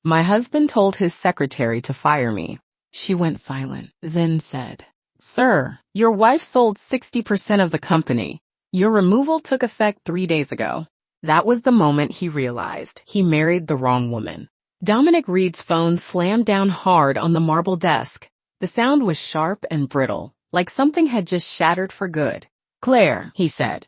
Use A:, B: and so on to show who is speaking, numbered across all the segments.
A: My husband told his secretary to fire me. She went silent, then said, "Sir, your wife sold 60% of the company. Your removal took effect 3 days ago." That was the moment he realized he married the wrong woman. Dominic Reed's phone slammed down hard on the marble desk. The sound was sharp and brittle, like something had just shattered for good. "Claire," he said,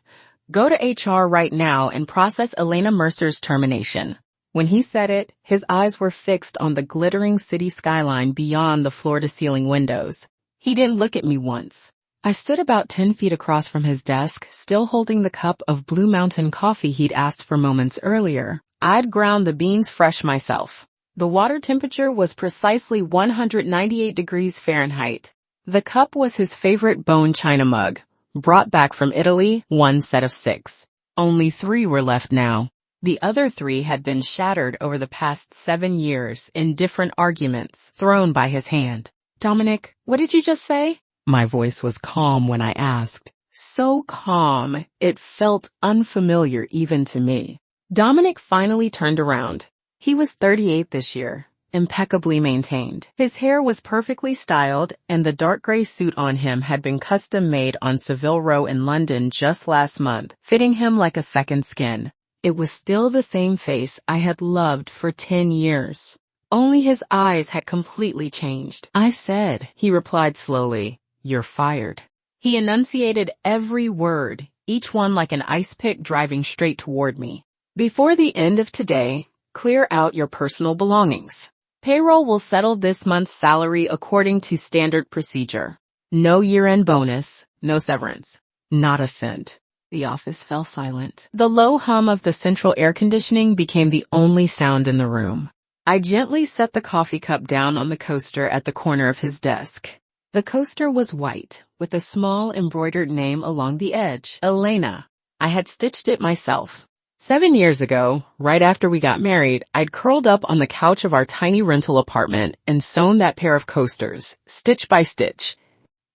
A: "go to HR right now and process Elena Mercer's termination." When he said it, his eyes were fixed on the glittering city skyline beyond the floor-to-ceiling windows. He didn't look at me once. I stood about 10 feet across from his desk, still holding the cup of Blue Mountain coffee he'd asked for moments earlier. I'd ground the beans fresh myself. The water temperature was precisely 198 degrees Fahrenheit. The cup was his favorite bone china mug, brought back from Italy, one set of 6. Only 3 were left now. The other 3 had been shattered over the past 7 years in different arguments thrown by his hand. "Dominic, what did you just say?" My voice was calm when I asked. So calm, it felt unfamiliar even to me. Dominic finally turned around. He was 38 this year, impeccably maintained. His hair was perfectly styled, and the dark gray suit on him had been custom-made on Savile Row in London just last month, fitting him like a second skin. It was still the same face I had loved for 10 years. Only his eyes had completely changed. "I said," he replied slowly, "you're fired." He enunciated every word, each one like an ice pick driving straight toward me. "Before the end of today, clear out your personal belongings. Payroll will settle this month's salary according to standard procedure. No year-end bonus, no severance, not a cent." The office fell silent. The low hum of the central air conditioning became the only sound in the room. I gently set the coffee cup down on the coaster at the corner of his desk. The coaster was white, with a small embroidered name along the edge, Elena. I had stitched it myself. 7 years ago, right after we got married, I'd curled up on the couch of our tiny rental apartment and sewn that pair of coasters, stitch by stitch.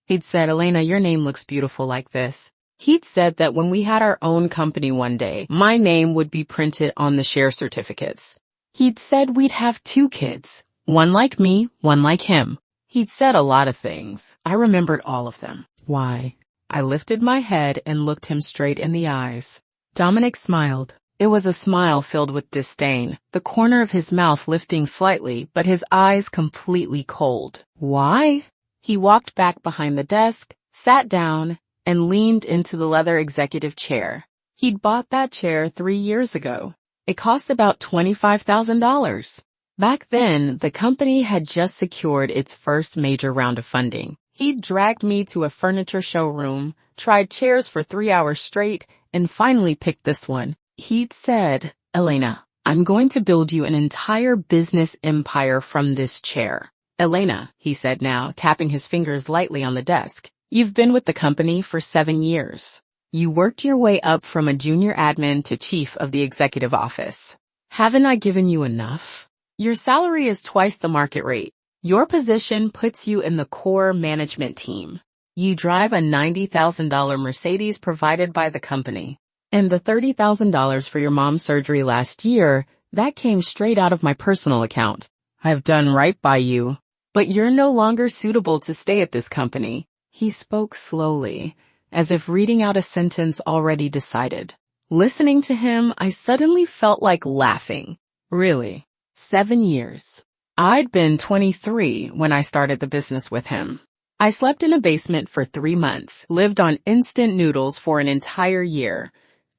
A: He'd said, "Elena, your name looks beautiful like this." He'd said that when we had our own company one day, my name would be printed on the share certificates. He'd said we'd have 2 kids, one like me, one like him. He'd said a lot of things. I remembered all of them. "Why?" I lifted my head and looked him straight in the eyes. Dominic smiled. It was a smile filled with disdain, the corner of his mouth lifting slightly, but his eyes completely cold. "Why?" He walked back behind the desk, sat down, and leaned into the leather executive chair. He'd bought that chair 3 years ago. It cost about $25,000. Back then, the company had just secured its first major round of funding. He'd dragged me to a furniture showroom, tried chairs for 3 hours straight, and finally picked this one. He'd said, "Elena, I'm going to build you an entire business empire from this chair." "Elena," he said now, tapping his fingers lightly on the desk, "you've been with the company for 7 years. You worked your way up from a junior admin to chief of the executive office. Haven't I given you enough? Your salary is twice the market rate. Your position puts you in the core management team. You drive a $90,000 Mercedes provided by the company. And the $30,000 for your mom's surgery last year, that came straight out of my personal account. I've done right by you. But you're no longer suitable to stay at this company." He spoke slowly, as if reading out a sentence already decided. Listening to him, I suddenly felt like laughing. Really? 7 years. I'd been 23 when I started the business with him. I slept in a basement for 3 months, lived on instant noodles for an entire year,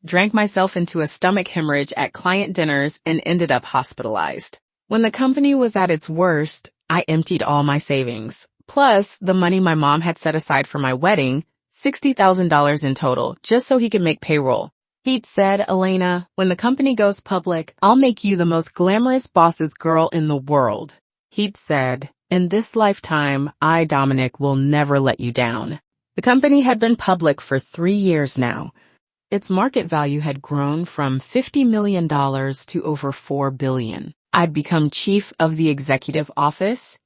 A: drank myself into a stomach hemorrhage at client dinners, and ended up hospitalized. When the company was at its worst, I emptied all my savings, plus the money my mom had set aside for my wedding, $60,000 in total, just so he could make payroll. He'd said, "Elena, when the company goes public, I'll make you the most glamorous boss's girl in the world." He'd said, "In this lifetime, I, Dominic, will never let you down." The company had been public for 3 years now. Its market value had grown from $50 million to over $4 billion. I'd become chief of the executive office.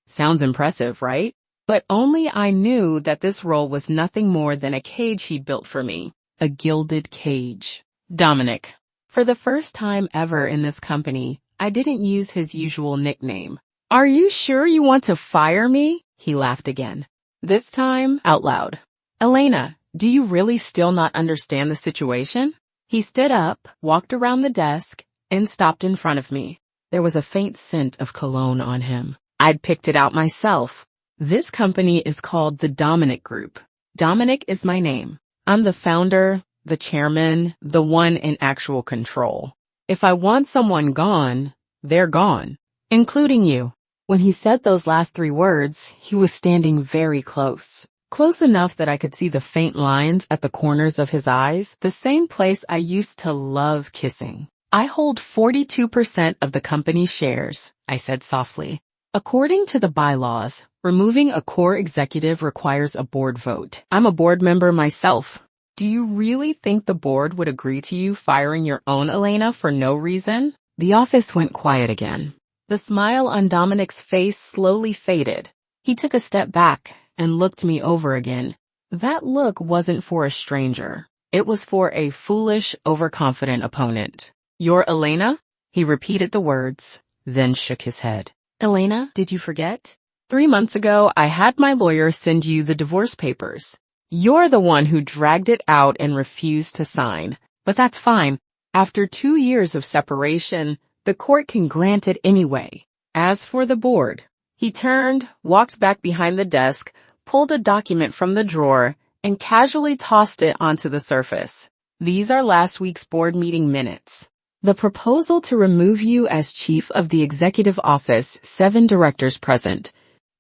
A: Sounds impressive, right? But only I knew that this role was nothing more than a cage he'd built for me. A gilded cage. Dominic. For the first time ever in this company, I didn't use his usual nickname. Are you sure you want to fire me? He laughed again. This time, out loud. Elena, do you really still not understand the situation? He stood up, walked around the desk, and stopped in front of me. There was a faint scent of cologne on him. I'd picked it out myself. This company is called the Dominic Group. Dominic is my name. I'm the founder, the chairman, the one in actual control. If I want someone gone, they're gone, including you. When he said those last 3 words, he was standing very close. Close enough that I could see the faint lines at the corners of his eyes, the same place I used to love kissing. I hold 42% of the company's shares, I said softly. According to the bylaws, removing a core executive requires a board vote. I'm a board member myself. Do you really think the board would agree to you firing your own Elena for no reason? The office went quiet again. The smile on Dominic's face slowly faded. He took a step back and looked me over again. That look wasn't for a stranger. It was for a foolish, overconfident opponent. You're Elena? He repeated the words, then shook his head. Elena, did you forget? 3 months ago, I had my lawyer send you the divorce papers. You're the one who dragged it out and refused to sign. But that's fine. After 2 years of separation, the court can grant it anyway. As for the board, he turned, walked back behind the desk, pulled a document from the drawer, and casually tossed it onto the surface. These are last week's board meeting minutes. The proposal to remove you as chief of the executive office, 7 directors present.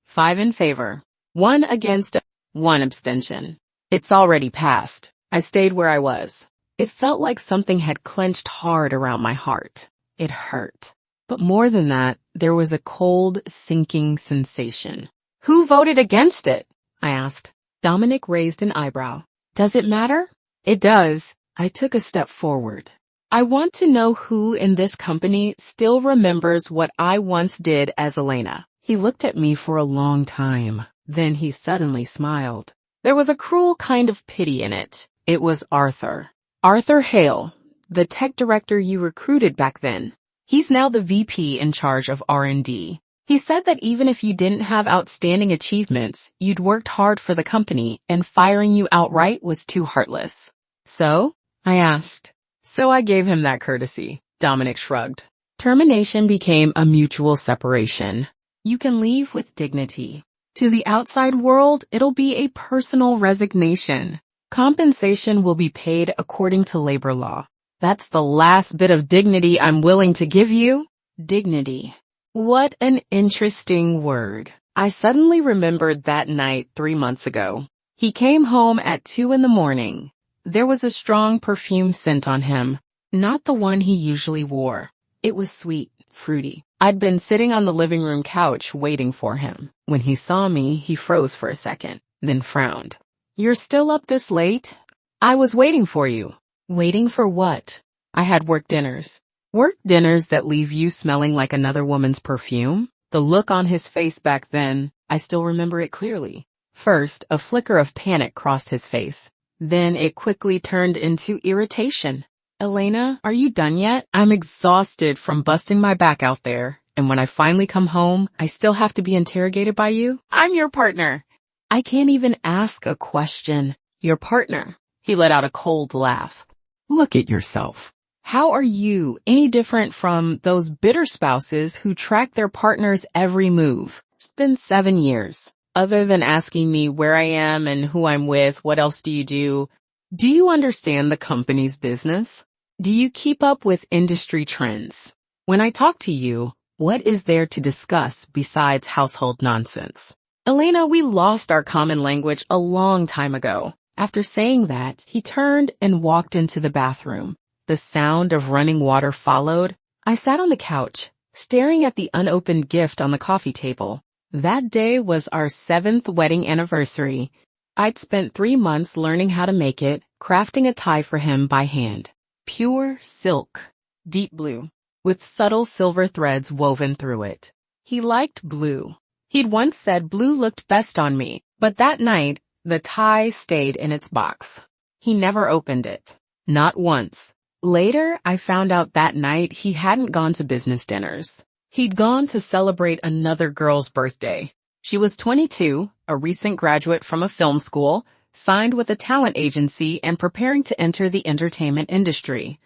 A: 5 in favor, 1 against, 1 abstention. It's already passed. I stayed where I was. It felt like something had clenched hard around my heart. It hurt. But more than that, there was a cold, sinking sensation. Who voted against it? I asked. Dominic raised an eyebrow. Does it matter? It does. I took a step forward. I want to know who in this company still remembers what I once did as Elena. He looked at me for a long time. Then he suddenly smiled. There was a cruel kind of pity in it. It was Arthur. Arthur Hale, the tech director you recruited back then. He's now the VP in charge of R&D. He said that even if you didn't have outstanding achievements, you'd worked hard for the company and firing you outright was too heartless. So? I asked. So I gave him that courtesy. Dominic shrugged. Termination became a mutual separation. You can leave with dignity. To the outside world, it'll be a personal resignation. Compensation will be paid according to labor law. That's the last bit of dignity I'm willing to give you. Dignity. What an interesting word. I suddenly remembered that night 3 months ago. He came home at 2 in the morning. There was a strong perfume scent on him, not the one he usually wore. It was sweet, fruity. I'd been sitting on the living room couch waiting for him. When he saw me, he froze for a second, then frowned. You're still up this late? I was waiting for you. Waiting for what? I had work dinners. Work dinners that leave you smelling like another woman's perfume? The look on his face back then, I still remember it clearly. First, a flicker of panic crossed his face. Then it quickly turned into irritation. Elena, are you done yet? I'm exhausted from busting my back out there, and when I finally come home, I still have to be interrogated by you? I'm your partner. I can't even ask a question. Your partner. He let out a cold laugh. Look at yourself. How are you any different from those bitter spouses who track their partner's every move? It's been 7 years. Other than asking me where I am and who I'm with, what else do you do? Do you understand the company's business? Do you keep up with industry trends? When I talk to you, what is there to discuss besides household nonsense? Elena, we lost our common language a long time ago. After saying that, he turned and walked into the bathroom. The sound of running water followed. I sat on the couch, staring at the unopened gift on the coffee table. That day was our 7th wedding anniversary. I'd spent 3 months learning how to make it, crafting a tie for him by hand. Pure silk, deep blue, with subtle silver threads woven through it. He liked blue. He'd once said blue looked best on me, but that night, the tie stayed in its box. He never opened it. Not once. Later, I found out that night he hadn't gone to business dinners. He'd gone to celebrate another girl's birthday. She was 22, a recent graduate from a film school, signed with a talent agency and preparing to enter the entertainment industry.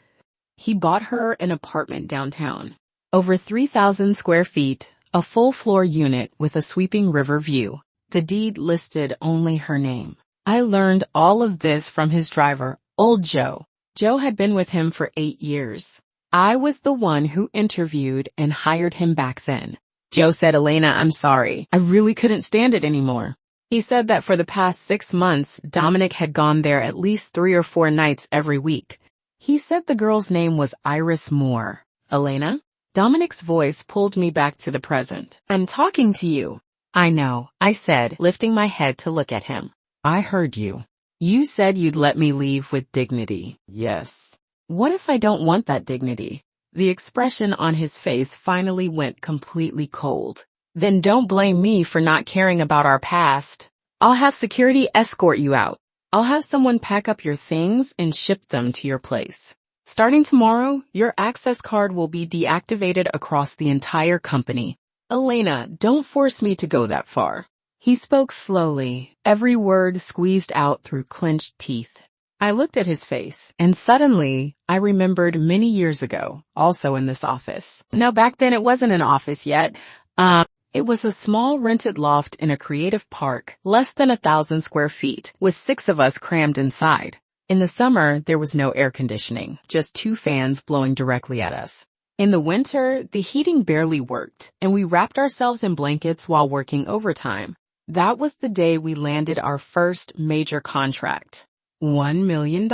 A: He bought her an apartment downtown. Over 3,000 square feet, a full-floor unit with a sweeping river view. The deed listed only her name. I learned all of this from his driver, old Joe. Joe had been with him for 8 years. I was the one who interviewed and hired him back then. Joe said, "Elena, I'm sorry. I really couldn't stand it anymore." He said that for the past 6 months, Dominic had gone there at least 3 or 4 nights every week. He said the girl's name was Iris Moore. "Elena?" Dominic's voice pulled me back to the present. "I'm talking to you." "I know," I said, lifting my head to look at him. "I heard you. You said you'd let me leave with dignity." "Yes." "What if I don't want that dignity?" The expression on his face finally went completely cold. "Then don't blame me for not caring about our past. I'll have security escort you out. I'll have someone pack up your things and ship them to your place. Starting tomorrow, your access card will be deactivated across the entire company. Elena, don't force me to go that far." He spoke slowly, every word squeezed out through clenched teeth. I looked at his face, and suddenly, I remembered many years ago, also in this office. Now, back then it wasn't an office yet. It was a small rented loft in a creative park, less than 1,000 square feet, with 6 of us crammed inside. In the summer, there was no air conditioning, just 2 fans blowing directly at us. In the winter, the heating barely worked, and we wrapped ourselves in blankets while working overtime. That was the day we landed our first major contract. $1 million.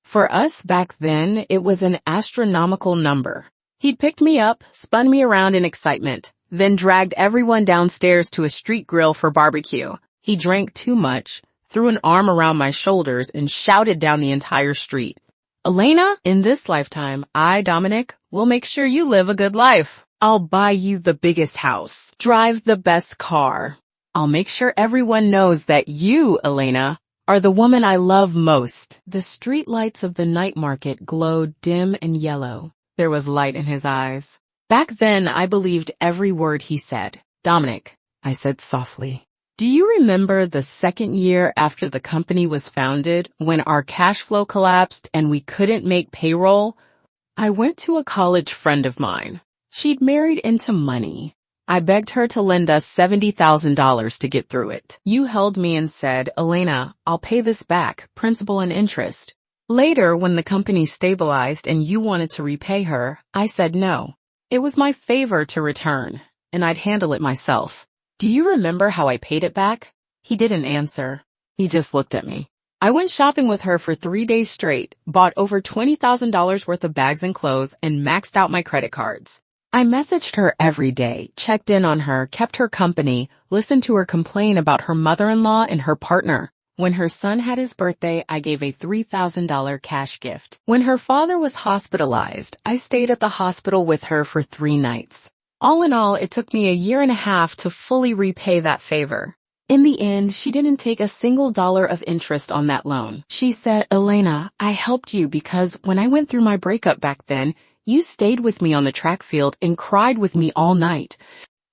A: For us back then, it was an astronomical number. He'd picked me up, spun me around in excitement, then dragged everyone downstairs to a street grill for barbecue. He drank too much, threw an arm around my shoulders, and shouted down the entire street. "Elena, in this lifetime, I, Dominic, will make sure you live a good life. I'll buy you the biggest house, drive the best car. I'll make sure everyone knows that you, Elena, are the woman I love most." The street lights of the night market glowed dim and yellow. There was light in his eyes. Back then, I believed every word he said. "Dominic," I said softly, "do you remember the second year after the company was founded when our cash flow collapsed and we couldn't make payroll? I went to a college friend of mine. She'd married into money. I begged her to lend us $70,000 to get through it. You held me and said, 'Elena, I'll pay this back, principal and interest.' Later, when the company stabilized and you wanted to repay her, I said no. It was my favor to return, and I'd handle it myself. Do you remember how I paid it back?" He didn't answer. He just looked at me. I went shopping with her for 3 days straight, bought over $20,000 worth of bags and clothes, and maxed out my credit cards. I messaged her every day, checked in on her, kept her company, listened to her complain about her mother-in-law and her partner. When her son had his birthday, I gave a $3,000 cash gift. When her father was hospitalized, I stayed at the hospital with her for 3 nights. All in all, it took me a year and a half to fully repay that favor. In the end, she didn't take a single dollar of interest on that loan. She said, "Elena, I helped you because when I went through my breakup back then, you stayed with me on the track field and cried with me all night."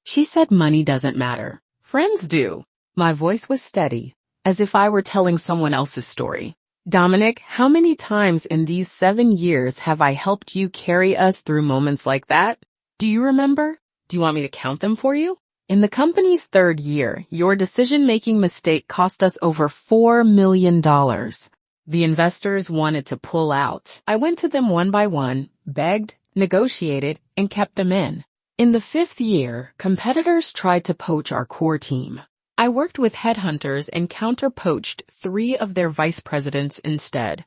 A: She said money doesn't matter. Friends do. My voice was steady, as if I were telling someone else's story. "Dominic, how many times in these 7 years have I helped you carry us through moments like that? Do you remember? Do you want me to count them for you? In the company's 3rd year, your decision-making mistake cost us over $4 million. The investors wanted to pull out. I went to them one by one, begged, negotiated, and kept them in. In the 5th year, competitors tried to poach our core team. I worked with headhunters and counter-poached 3 of their vice presidents instead.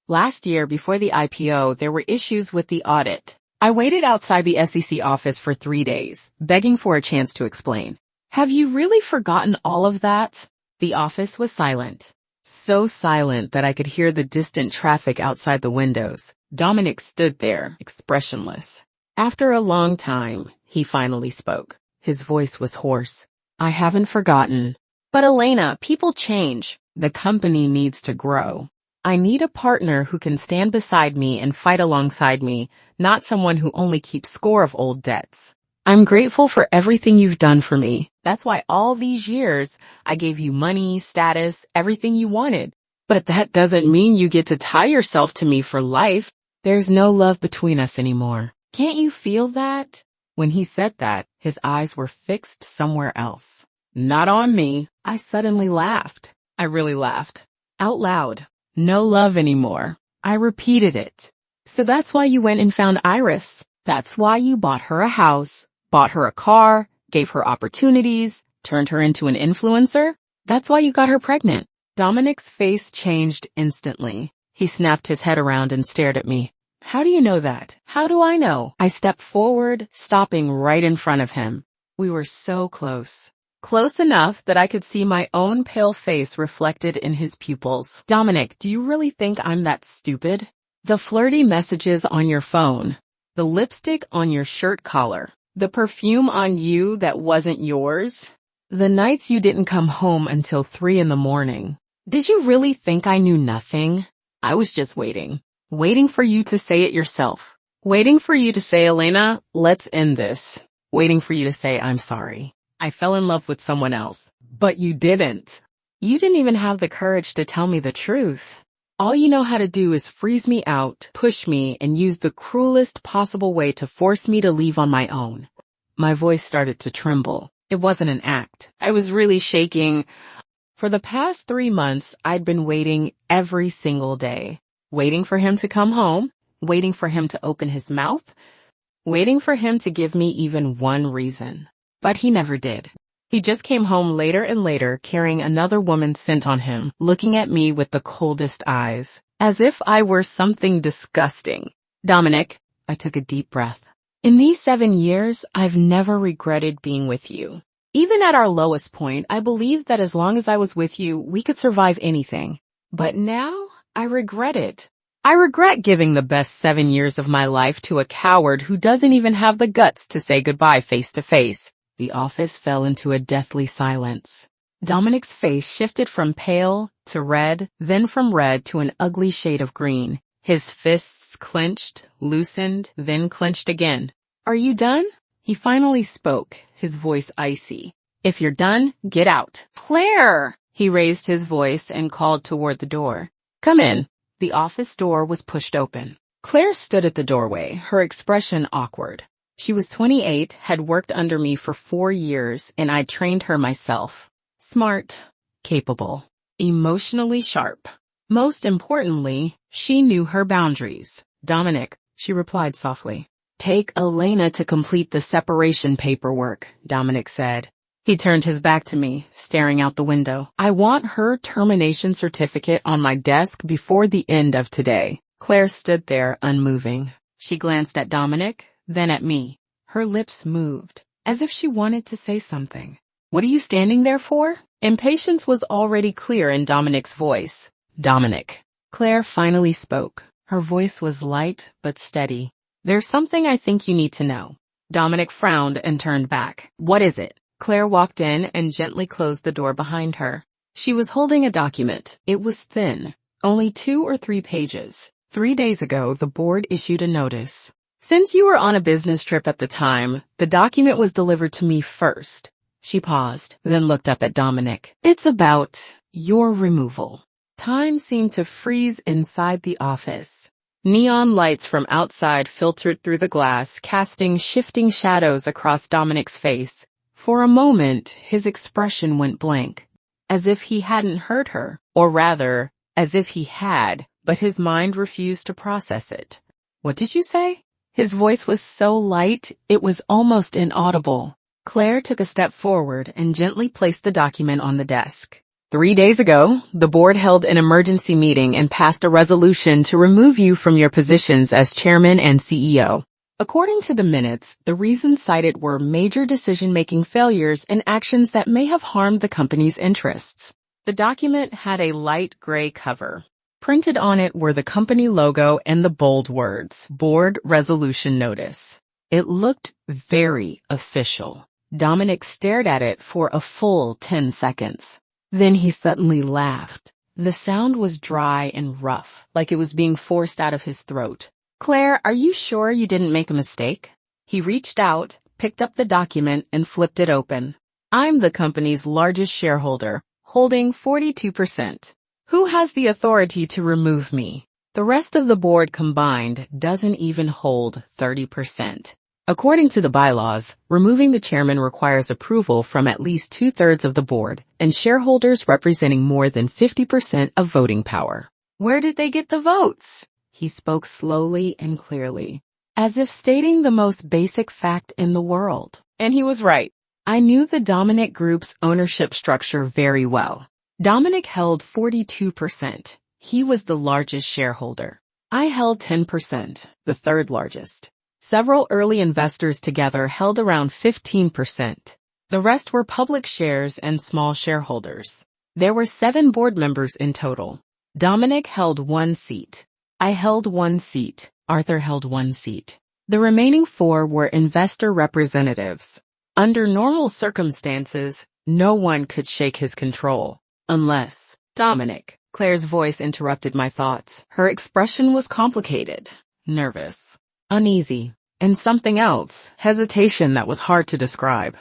A: Last year, before the IPO, there were issues with the audit. I waited outside the SEC office for 3 days, begging for a chance to explain. "Have you really forgotten all of that?" The office was silent. So silent that I could hear the distant traffic outside the windows. Dominic stood there, expressionless. After a long time, he finally spoke. His voice was hoarse. "I haven't forgotten. But Elena, people change. The company needs to grow. I need a partner who can stand beside me and fight alongside me, not someone who only keeps score of old debts. I'm grateful for everything you've done for me. That's why all these years I gave you money, status, everything you wanted. But that doesn't mean you get to tie yourself to me for life. There's no love between us anymore. Can't you feel that? When he said that, his eyes were fixed somewhere else. Not on me. I suddenly laughed. I really laughed. Out loud. No love anymore. I repeated it. So that's why you went and found Iris. That's why you bought her a house, bought her a car, gave her opportunities, turned her into an influencer. That's why you got her pregnant. Dominic's face changed instantly. He snapped his head around and stared at me. How do you know that? How do I know? I stepped forward, stopping right in front of him. We were so close. Close enough that I could see my own pale face reflected in his pupils. Dominic, do you really think I'm that stupid? The flirty messages on your phone, the lipstick on your shirt collar, the perfume on you that wasn't yours, the nights you didn't come home until 3 a.m. Did you really think I knew nothing? I was just waiting for you to say it yourself. Waiting for you to say, Elena, let's end this. Waiting for you to say, I'm sorry. I fell in love with someone else. But you didn't. You didn't even have the courage to tell me the truth. All you know how to do is freeze me out, push me, and use the cruelest possible way to force me to leave on my own. My voice started to tremble. It wasn't an act. I was really shaking. For the past 3 months, I'd been waiting every single day. Waiting for him to come home, waiting for him to open his mouth, waiting for him to give me even one reason. But he never did. He just came home later and later carrying another woman's scent on him, looking at me with the coldest eyes, as if I were something disgusting. Dominic, I took a deep breath. In these 7 years, I've never regretted being with you. Even at our lowest point, I believed that as long as I was with you, we could survive anything. But now, I regret it. I regret giving the best 7 years of my life to a coward who doesn't even have the guts to say goodbye face to face. The office fell into a deathly silence. Dominic's face shifted from pale to red, then from red to an ugly shade of green. His fists clenched, loosened, then clenched again. Are you done? He finally spoke, his voice icy. If you're done, get out. Claire! He raised his voice and called toward the door. Come in. The office door was pushed open. Claire stood at the doorway, her expression awkward. She was 28, had worked under me for 4 years, and I'd trained her myself. Smart, capable, emotionally sharp. Most importantly, she knew her boundaries. Dominic, she replied softly. Take Elena to complete the separation paperwork, Dominic said. He turned his back to me, staring out the window. I want her termination certificate on my desk before the end of today. Claire stood there, unmoving. She glanced at Dominic, then at me. Her lips moved, as if she wanted to say something. What are you standing there for? Impatience was already clear in Dominic's voice. Dominic. Claire finally spoke. Her voice was light but steady. There's something I think you need to know. Dominic frowned and turned back. What is it? Claire walked in and gently closed the door behind her. She was holding a document. It was thin, only 2 or 3 pages. 3 days ago, the board issued a notice. Since you were on a business trip at the time, the document was delivered to me first. She paused, then looked up at Dominic. It's about your removal. Time seemed to freeze inside the office. Neon lights from outside filtered through the glass, casting shifting shadows across Dominic's face. For a moment, his expression went blank, as if he hadn't heard her, or rather, as if he had, but his mind refused to process it. What did you say? His voice was so light, it was almost inaudible. Claire took a step forward and gently placed the document on the desk. 3 days ago, the board held an emergency meeting and passed a resolution to remove you from your positions as chairman and CEO. According to the minutes, the reasons cited were major decision-making failures and actions that may have harmed the company's interests. The document had a light gray cover. Printed on it were the company logo and the bold words, Board Resolution Notice. It looked very official. Dominic stared at it for a full 10 seconds. Then he suddenly laughed. The sound was dry and rough, like it was being forced out of his throat. Claire, are you sure you didn't make a mistake? He reached out, picked up the document, and flipped it open. I'm the company's largest shareholder, holding 42%. Who has the authority to remove me? The rest of the board combined doesn't even hold 30%. According to the bylaws, removing the chairman requires approval from at least 2/3 of the board and shareholders representing more than 50% of voting power. Where did they get the votes? He spoke slowly and clearly, as if stating the most basic fact in the world. And he was right. I knew the Dominic Group's ownership structure very well. Dominic held 42%. He was the largest shareholder. I held 10%, the third largest. Several early investors together held around 15%. The rest were public shares and small shareholders. There were 7 board members in total. Dominic held 1 seat. I held 1 seat. Arthur held 1 seat. The remaining 4 were investor representatives. Under normal circumstances, no one could shake his control. Unless Dominic. Claire's voice interrupted my thoughts. Her expression was complicated, nervous, uneasy, and something else, hesitation that was hard to describe.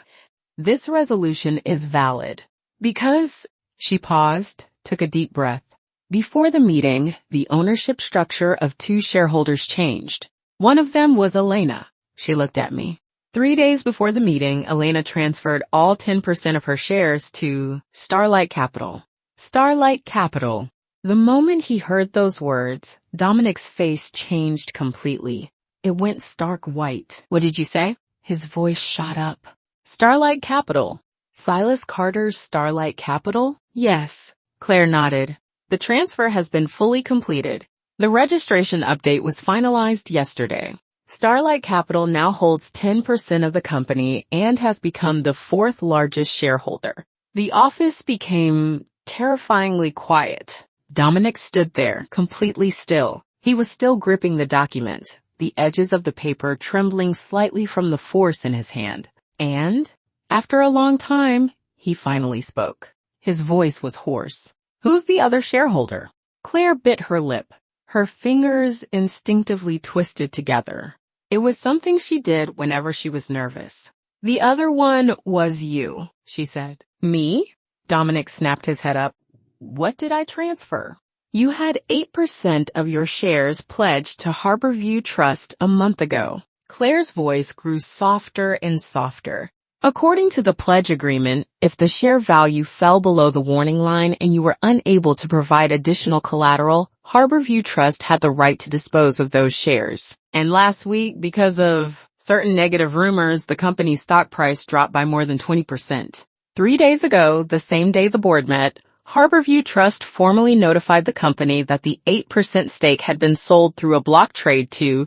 A: This resolution is valid because, she paused, took a deep breath. Before the meeting, the ownership structure of 2 shareholders changed. One of them was Elena. She looked at me. 3 days before the meeting, Elena transferred all 10% of her shares to Starlight Capital. Starlight Capital. The moment he heard those words, Dominic's face changed completely. It went stark white. What did you say? His voice shot up. Starlight Capital. Silas Carter's Starlight Capital? Yes. Claire nodded. The transfer has been fully completed. The registration update was finalized yesterday. Starlight Capital now holds 10% of the company and has become the 4th largest shareholder. The office became terrifyingly quiet. Dominic stood there, completely still. He was still gripping the document, the edges of the paper trembling slightly from the force in his hand. And, after a long time, he finally spoke. His voice was hoarse. Who's the other shareholder? Claire bit her lip. Her fingers instinctively twisted together. It was something she did whenever she was nervous. The other one was you, she said. Me? Dominic snapped his head up. What did I transfer? You had 8% of your shares pledged to Harborview Trust a month ago. Claire's voice grew softer and softer. According to the pledge agreement, if the share value fell below the warning line and you were unable to provide additional collateral, Harborview Trust had the right to dispose of those shares. And last week, because of certain negative rumors, the company's stock price dropped by more than 20%. 3 days ago, the same day the board met, Harborview Trust formally notified the company that the 8% stake had been sold through a block trade to...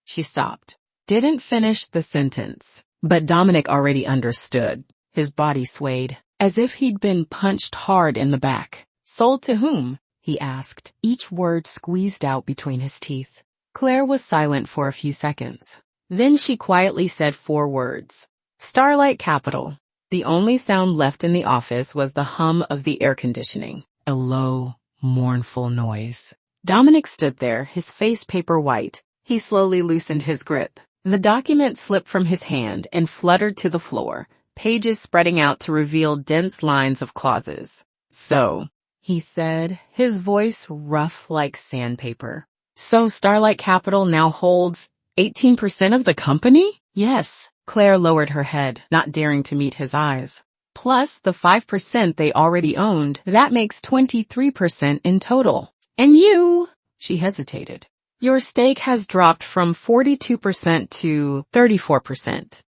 A: She stopped. Didn't finish the sentence. But Dominic already understood. His body swayed, as if he'd been punched hard in the back. Sold to whom? He asked, each word squeezed out between his teeth. Claire was silent for a few seconds. Then she quietly said 4 words. Starlight Capital. The only sound left in the office was the hum of the air conditioning, a low, mournful noise. Dominic stood there, his face paper white. He slowly loosened his grip. The document slipped from his hand and fluttered to the floor, pages spreading out to reveal dense lines of clauses. So, he said, his voice rough like sandpaper. So Starlight Capital now holds 18% of the company? Yes. Claire lowered her head, not daring to meet his eyes. Plus the 5% they already owned, that makes 23% in total. And you, she hesitated. Your stake has dropped from 42% to 34%.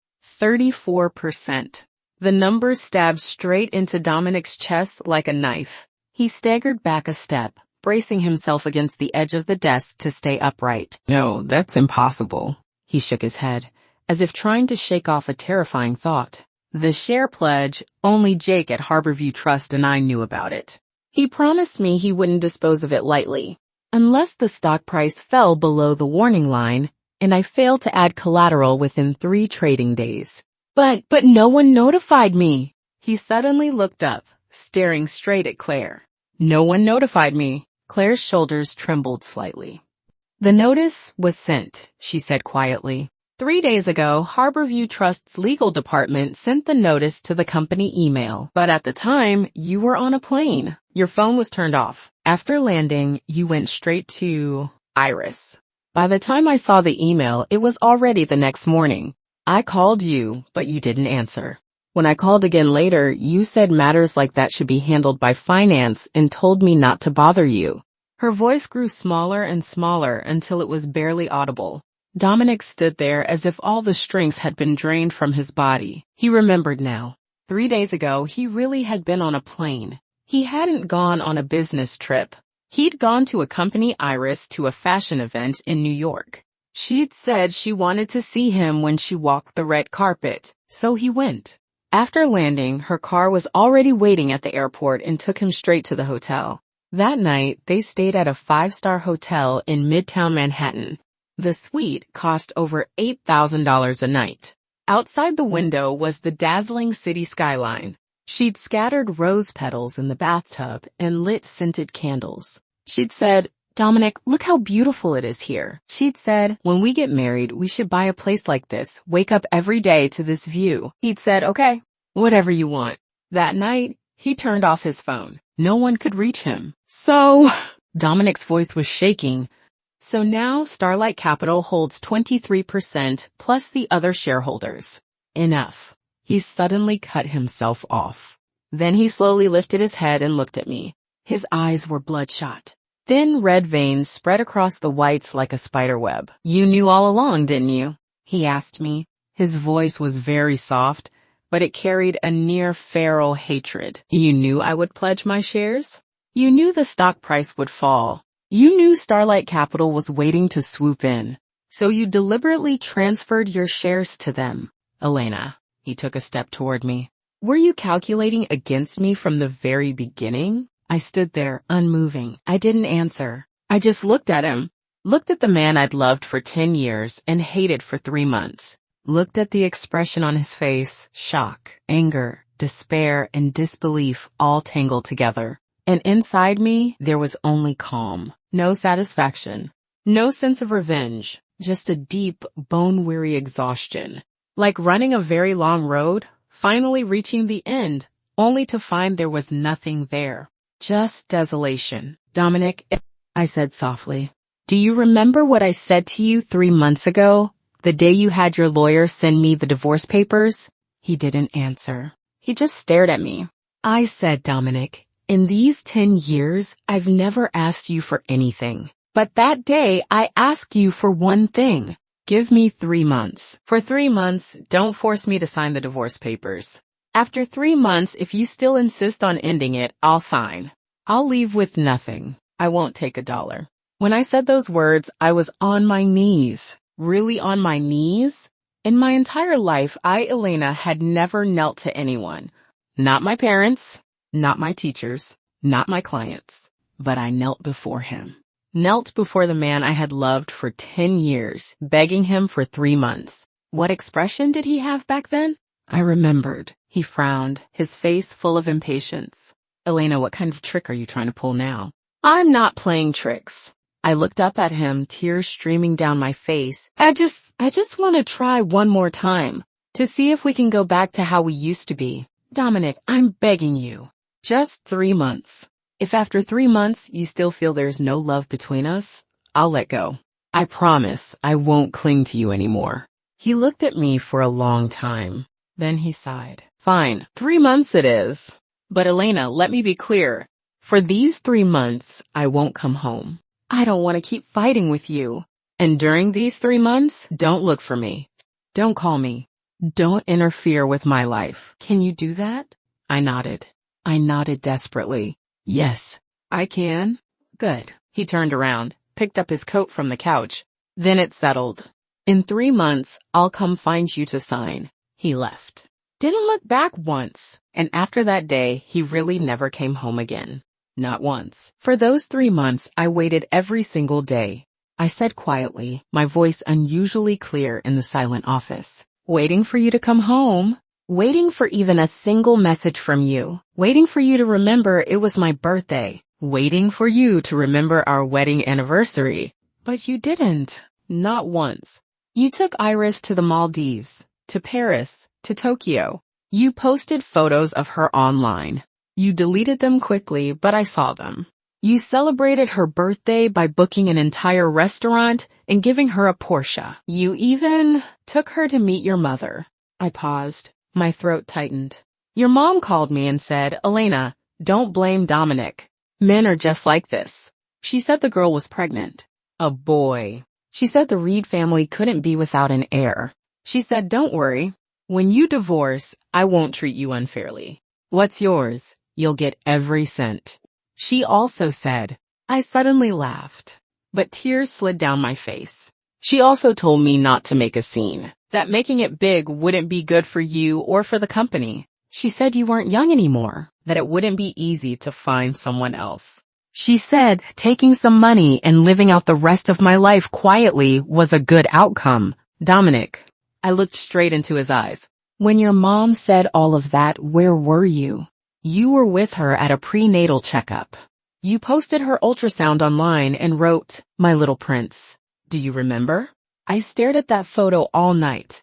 A: 34%. The number stabbed straight into Dominic's chest like a knife. He staggered back a step, bracing himself against the edge of the desk to stay upright. No, that's impossible. He shook his head, as if trying to shake off a terrifying thought. The share pledge, only Jake at Harborview Trust and I knew about it. He promised me he wouldn't dispose of it lightly. Unless the stock price fell below the warning line, and I failed to add collateral within 3 trading days. But no one notified me. He suddenly looked up, staring straight at Claire. No one notified me. Claire's shoulders trembled slightly. The notice was sent, she said quietly. 3 days ago, Harborview Trust's legal department sent the notice to the company email. But at the time, you were on a plane. Your phone was turned off. After landing, you went straight to Iris. By the time I saw the email, it was already the next morning. I called you, but you didn't answer. When I called again later, you said matters like that should be handled by finance and told me not to bother you. Her voice grew smaller and smaller until it was barely audible. Dominic stood there as if all the strength had been drained from his body. He remembered now. 3 days ago, he really had been on a plane. He hadn't gone on a business trip. He'd gone to accompany Iris to a fashion event in New York. She'd said she wanted to see him when she walked the red carpet, so he went. After landing, her car was already waiting at the airport and took him straight to the hotel. That night, they stayed at a 5-star hotel in Midtown Manhattan. The suite cost over $8,000 a night. Outside the window was the dazzling city skyline. She'd scattered rose petals in the bathtub and lit scented candles. She'd said, "Dominic, look how beautiful it is here." She'd said, "When we get married, we should buy a place like this, wake up every day to this view." He'd said, "Okay, whatever you want." That night, he turned off his phone. No one could reach him. So, Dominic's voice was shaking. So now Starlight Capital holds 23% plus the other shareholders. Enough. He suddenly cut himself off. Then he slowly lifted his head and looked at me. His eyes were bloodshot. Thin red veins spread across the whites like a spider web. "You knew all along, didn't you?" he asked me. His voice was very soft, but it carried a near feral hatred. "You knew I would pledge my shares? You knew the stock price would fall. You knew Starlight Capital was waiting to swoop in. So you deliberately transferred your shares to them." "Elena," he took a step toward me. "Were you calculating against me from the very beginning?" I stood there, unmoving. I didn't answer. I just looked at him. Looked at the man I'd loved for 10 years and hated for 3 months. Looked at the expression on his face, shock, anger, despair, and disbelief all tangled together. And inside me, there was only calm. No satisfaction. No sense of revenge. Just a deep, bone-weary exhaustion. Like running a very long road, finally reaching the end, only to find there was nothing there. Just desolation. "Dominic," I said softly, "do you remember what I said to you 3 months ago, the day you had your lawyer send me the divorce papers?" He didn't answer. He just stared at me. I said, "Dominic, in these 10 years, I've never asked you for anything. But that day, I asked you for one thing. Give me 3 months. For 3 months, don't force me to sign the divorce papers. After 3 months, if you still insist on ending it, I'll sign. I'll leave with nothing. I won't take $1. When I said those words, I was on my knees. Really on my knees? In my entire life, Elena, had never knelt to anyone. Not my parents. Not my teachers, not my clients, but I knelt before him. Knelt before the man I had loved for 10 years, begging him for 3 months. What expression did he have back then? I remembered. He frowned, his face full of impatience. "Elena, what kind of trick are you trying to pull now?" "I'm not playing tricks." I looked up at him, tears streaming down my face. I just want to try one more time, to see if we can go back to how we used to be. "Dominic, I'm begging you. Just 3 months. If after 3 months you still feel there's no love between us, I'll let go. I promise I won't cling to you anymore." He looked at me for a long time. Then he sighed. "Fine, 3 months it is. But Elena, let me be clear. For these 3 months, I won't come home. I don't want to keep fighting with you. And during these 3 months, don't look for me. Don't call me. Don't interfere with my life. Can you do that?" I nodded. I nodded desperately. "Yes, I can." "Good." He turned around, picked up his coat from the couch. Then it settled. "In 3 months, I'll come find you to sign." He left. Didn't look back once. And after that day, he really never came home again. Not once. For those 3 months, I waited every single day. I said quietly, my voice unusually clear in the silent office. "Waiting for you to come home. Waiting for even a single message from you. Waiting for you to remember it was my birthday. waiting for you to remember our wedding anniversary. But you didn't. Not once. You took Iris to the Maldives, to Paris, to Tokyo. You posted photos of her online. You deleted them quickly, but I saw them. You celebrated her birthday by booking an entire restaurant and giving her a Porsche. You even took her to meet your mother. I paused. My throat tightened. Your mom called me and said, Elena, don't blame Dominic. Men are just like this. She said the girl was pregnant. A boy. She said the Reed family couldn't be without an heir. She said, don't worry. When you divorce, I won't treat you unfairly. What's yours? You'll get every cent. She also said, I suddenly laughed, but tears slid down my face. She also told me not to make a scene, that making it big wouldn't be good for you or for the company. She said you weren't young anymore, that it wouldn't be easy to find someone else. She said taking some money and living out the rest of my life quietly was a good outcome. Dominic, I looked straight into his eyes. When your mom said all of that, where were you? You were with her at a prenatal checkup. You posted her ultrasound online and wrote, my little prince. Do you remember? I stared at that photo all night,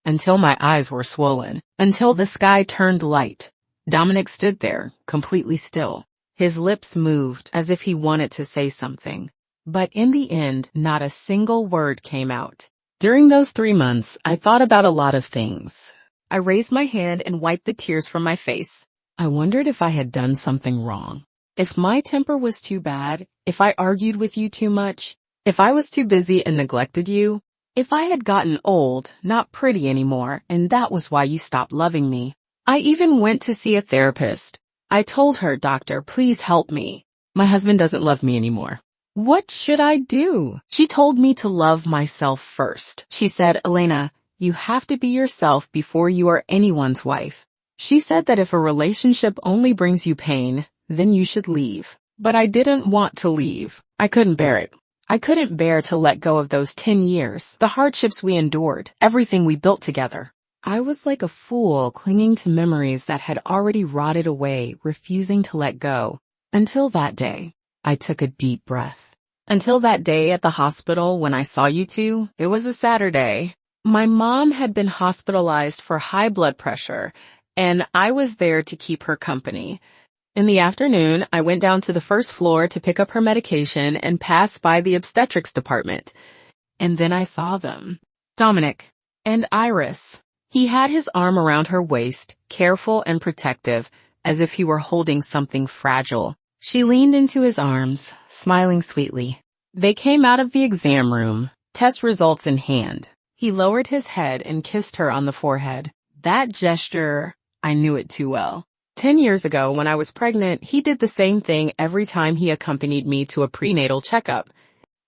A: until my eyes were swollen, until the sky turned light. Dominic stood there, completely still. His lips moved as if he wanted to say something, but in the end, not a single word came out. During those 3 months, I thought about a lot of things. I raised my hand and wiped the tears from my face. I wondered if I had done something wrong. If my temper was too bad, if I argued with you too much, if I was too busy and neglected you, if I had gotten old, not pretty anymore, and that was why you stopped loving me. I even went to see a therapist. I told her, doctor, please help me. My husband doesn't love me anymore. What should I do? She told me to love myself first. She said, Elena, you have to be yourself before you are anyone's wife. She said that if a relationship only brings you pain, then you should leave. But I didn't want to leave. I couldn't bear it. I couldn't bear to let go of those 10 years, the hardships we endured, everything we built together. I was like a fool clinging to memories that had already rotted away, refusing to let go. Until that day, I took a deep breath. Until that day at the hospital when I saw you two, it was a Saturday. My mom had been hospitalized for high blood pressure, and I was there to keep her company. In the afternoon, I went down to the first floor to pick up her medication and pass by the obstetrics department. And then I saw them. Dominic and Iris. He had his arm around her waist, careful and protective, as if he were holding something fragile. She leaned into his arms, smiling sweetly. They came out of the exam room, test results in hand. He lowered his head and kissed her on the forehead. That gesture, I knew it too well. 10 years ago, when I was pregnant, he did the same thing every time he accompanied me to a prenatal checkup.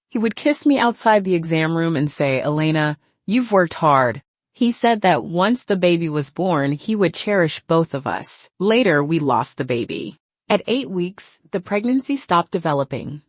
A: He would kiss me outside the exam room and say, Elena, you've worked hard. He said that once the baby was born, he would cherish both of us. Later, we lost the baby. At 8 weeks, the pregnancy stopped developing.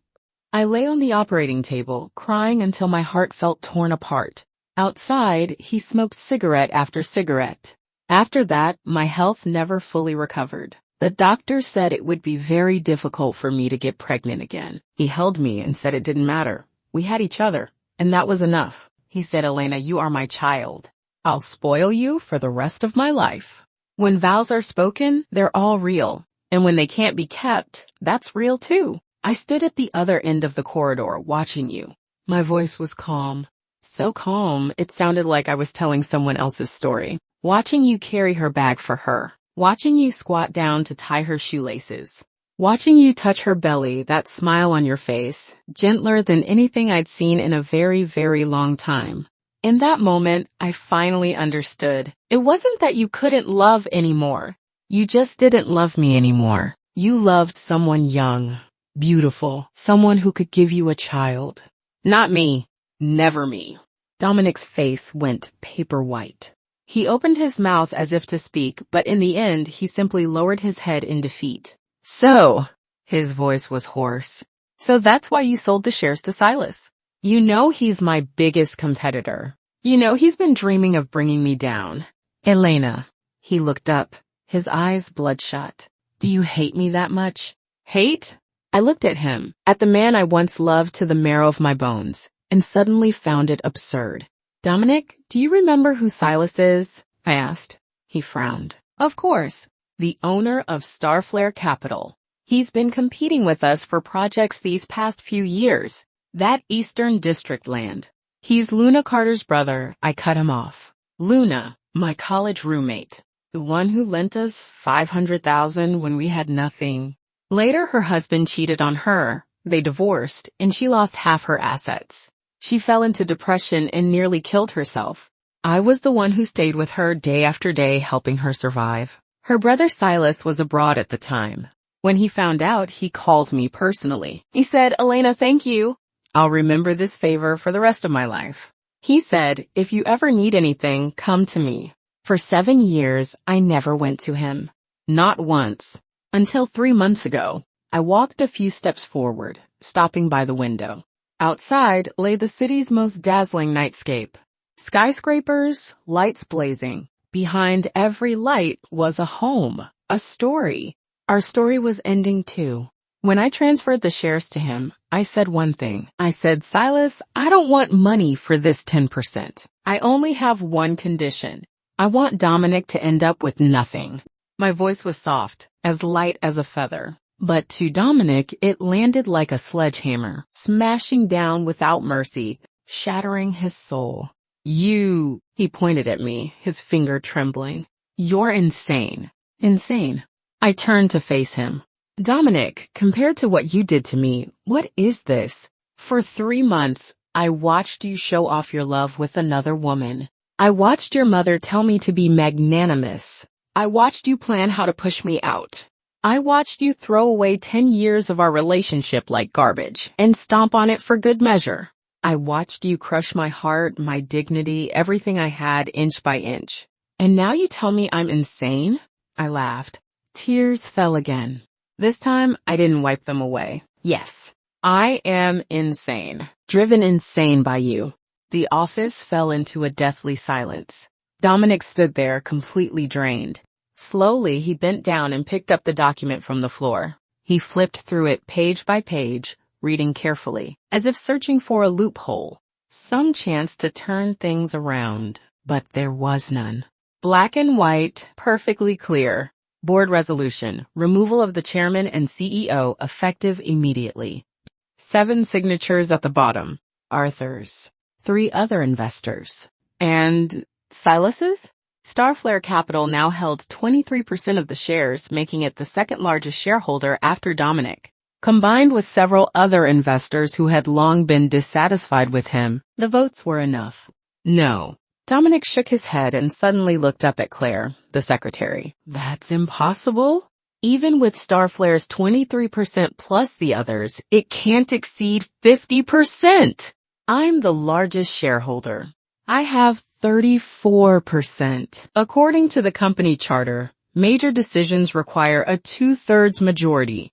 A: I lay on the operating table, crying until my heart felt torn apart. Outside, he smoked cigarette after cigarette. After that, my health never fully recovered. The doctor said it would be very difficult for me to get pregnant again. He held me and said it didn't matter. We had each other, and that was enough. He said, Elena, you are my child. I'll spoil you for the rest of my life. When vows are spoken, they're all real. And when they can't be kept, that's real too. I stood at the other end of the corridor watching you. My voice was calm. So calm, it sounded like I was telling someone else's story. Watching you carry her bag for her. Watching you squat down to tie her shoelaces. Watching you touch her belly, that smile on your face, gentler than anything I'd seen in a very, very long time. In that moment, I finally understood. It wasn't that you couldn't love anymore. You just didn't love me anymore. You loved someone young, beautiful, someone who could give you a child. Not me. Never me. Dominic's face went paper white. He opened his mouth as if to speak, but in the end, he simply lowered his head in defeat. So, his voice was hoarse. So that's why you sold the shares to Silas. You know he's my biggest competitor. You know he's been dreaming of bringing me down. Elena. He looked up, his eyes bloodshot. Do you hate me that much? Hate? I looked at him, at the man I once loved to the marrow of my bones, and suddenly found it absurd. Dominic, do you remember who Silas is? I asked. He frowned. Of course. The owner of Xingyao Capital. He's been competing with us for projects these past few years. That Eastern District land. He's Luna Carter's brother. I cut him off. Luna, my college roommate. The one who lent us $500,000 when we had nothing. Later, her husband cheated on her. They divorced, and she lost half her assets. She fell into depression and nearly killed herself. I was the one who stayed with her day after day, helping her survive. Her brother Silas was abroad at the time. When he found out, he called me personally. He said, Elena, thank you. I'll remember this favor for the rest of my life. He said, if you ever need anything, come to me. For 7 years, I never went to him. Not once. Until 3 months ago, I walked a few steps forward, stopping by the window. Outside lay the city's most dazzling nightscape. Skyscrapers, lights blazing. Behind every light was a home, a story. Our story was ending too. When I transferred the shares to him, I said one thing. I said, Silas, I don't want money for this 10%. I only have one condition. I want Dominic to end up with nothing. My voice was soft, as light as a feather. But to Dominic, it landed like a sledgehammer, smashing down without mercy, shattering his soul. You, he pointed at me, his finger trembling. You're insane. Insane. I turned to face him. Dominic, compared to what you did to me, what is this? For 3 months, I watched you show off your love with another woman. I watched your mother tell me to be magnanimous. I watched you plan how to push me out. I watched you throw away 10 years of our relationship like garbage and stomp on it for good measure. I watched you crush my heart, my dignity, everything I had inch by inch. And now you tell me I'm insane? I laughed. Tears fell again. This time, I didn't wipe them away. Yes, I am insane. Driven insane by you. The office fell into a deathly silence. Dominic stood there, completely drained. Slowly, he bent down and picked up the document from the floor. He flipped through it page by page, reading carefully, as if searching for a loophole. Some chance to turn things around, but there was none. Black and white, perfectly clear. Board resolution, removal of the chairman and CEO effective immediately. 7 signatures at the bottom. Arthur's. 3 other investors. And Silas's? Xingyao Capital now held 23% of the shares, making it the second largest shareholder after Dominic. Combined with several other investors who had long been dissatisfied with him, the votes were enough. No. Dominic shook his head and suddenly looked up at Claire, the secretary. That's impossible. Even with Xingyao 23% plus the others, it can't exceed 50%. I'm the largest shareholder. I have 34%. According to the company charter, major decisions require a 2/3 majority.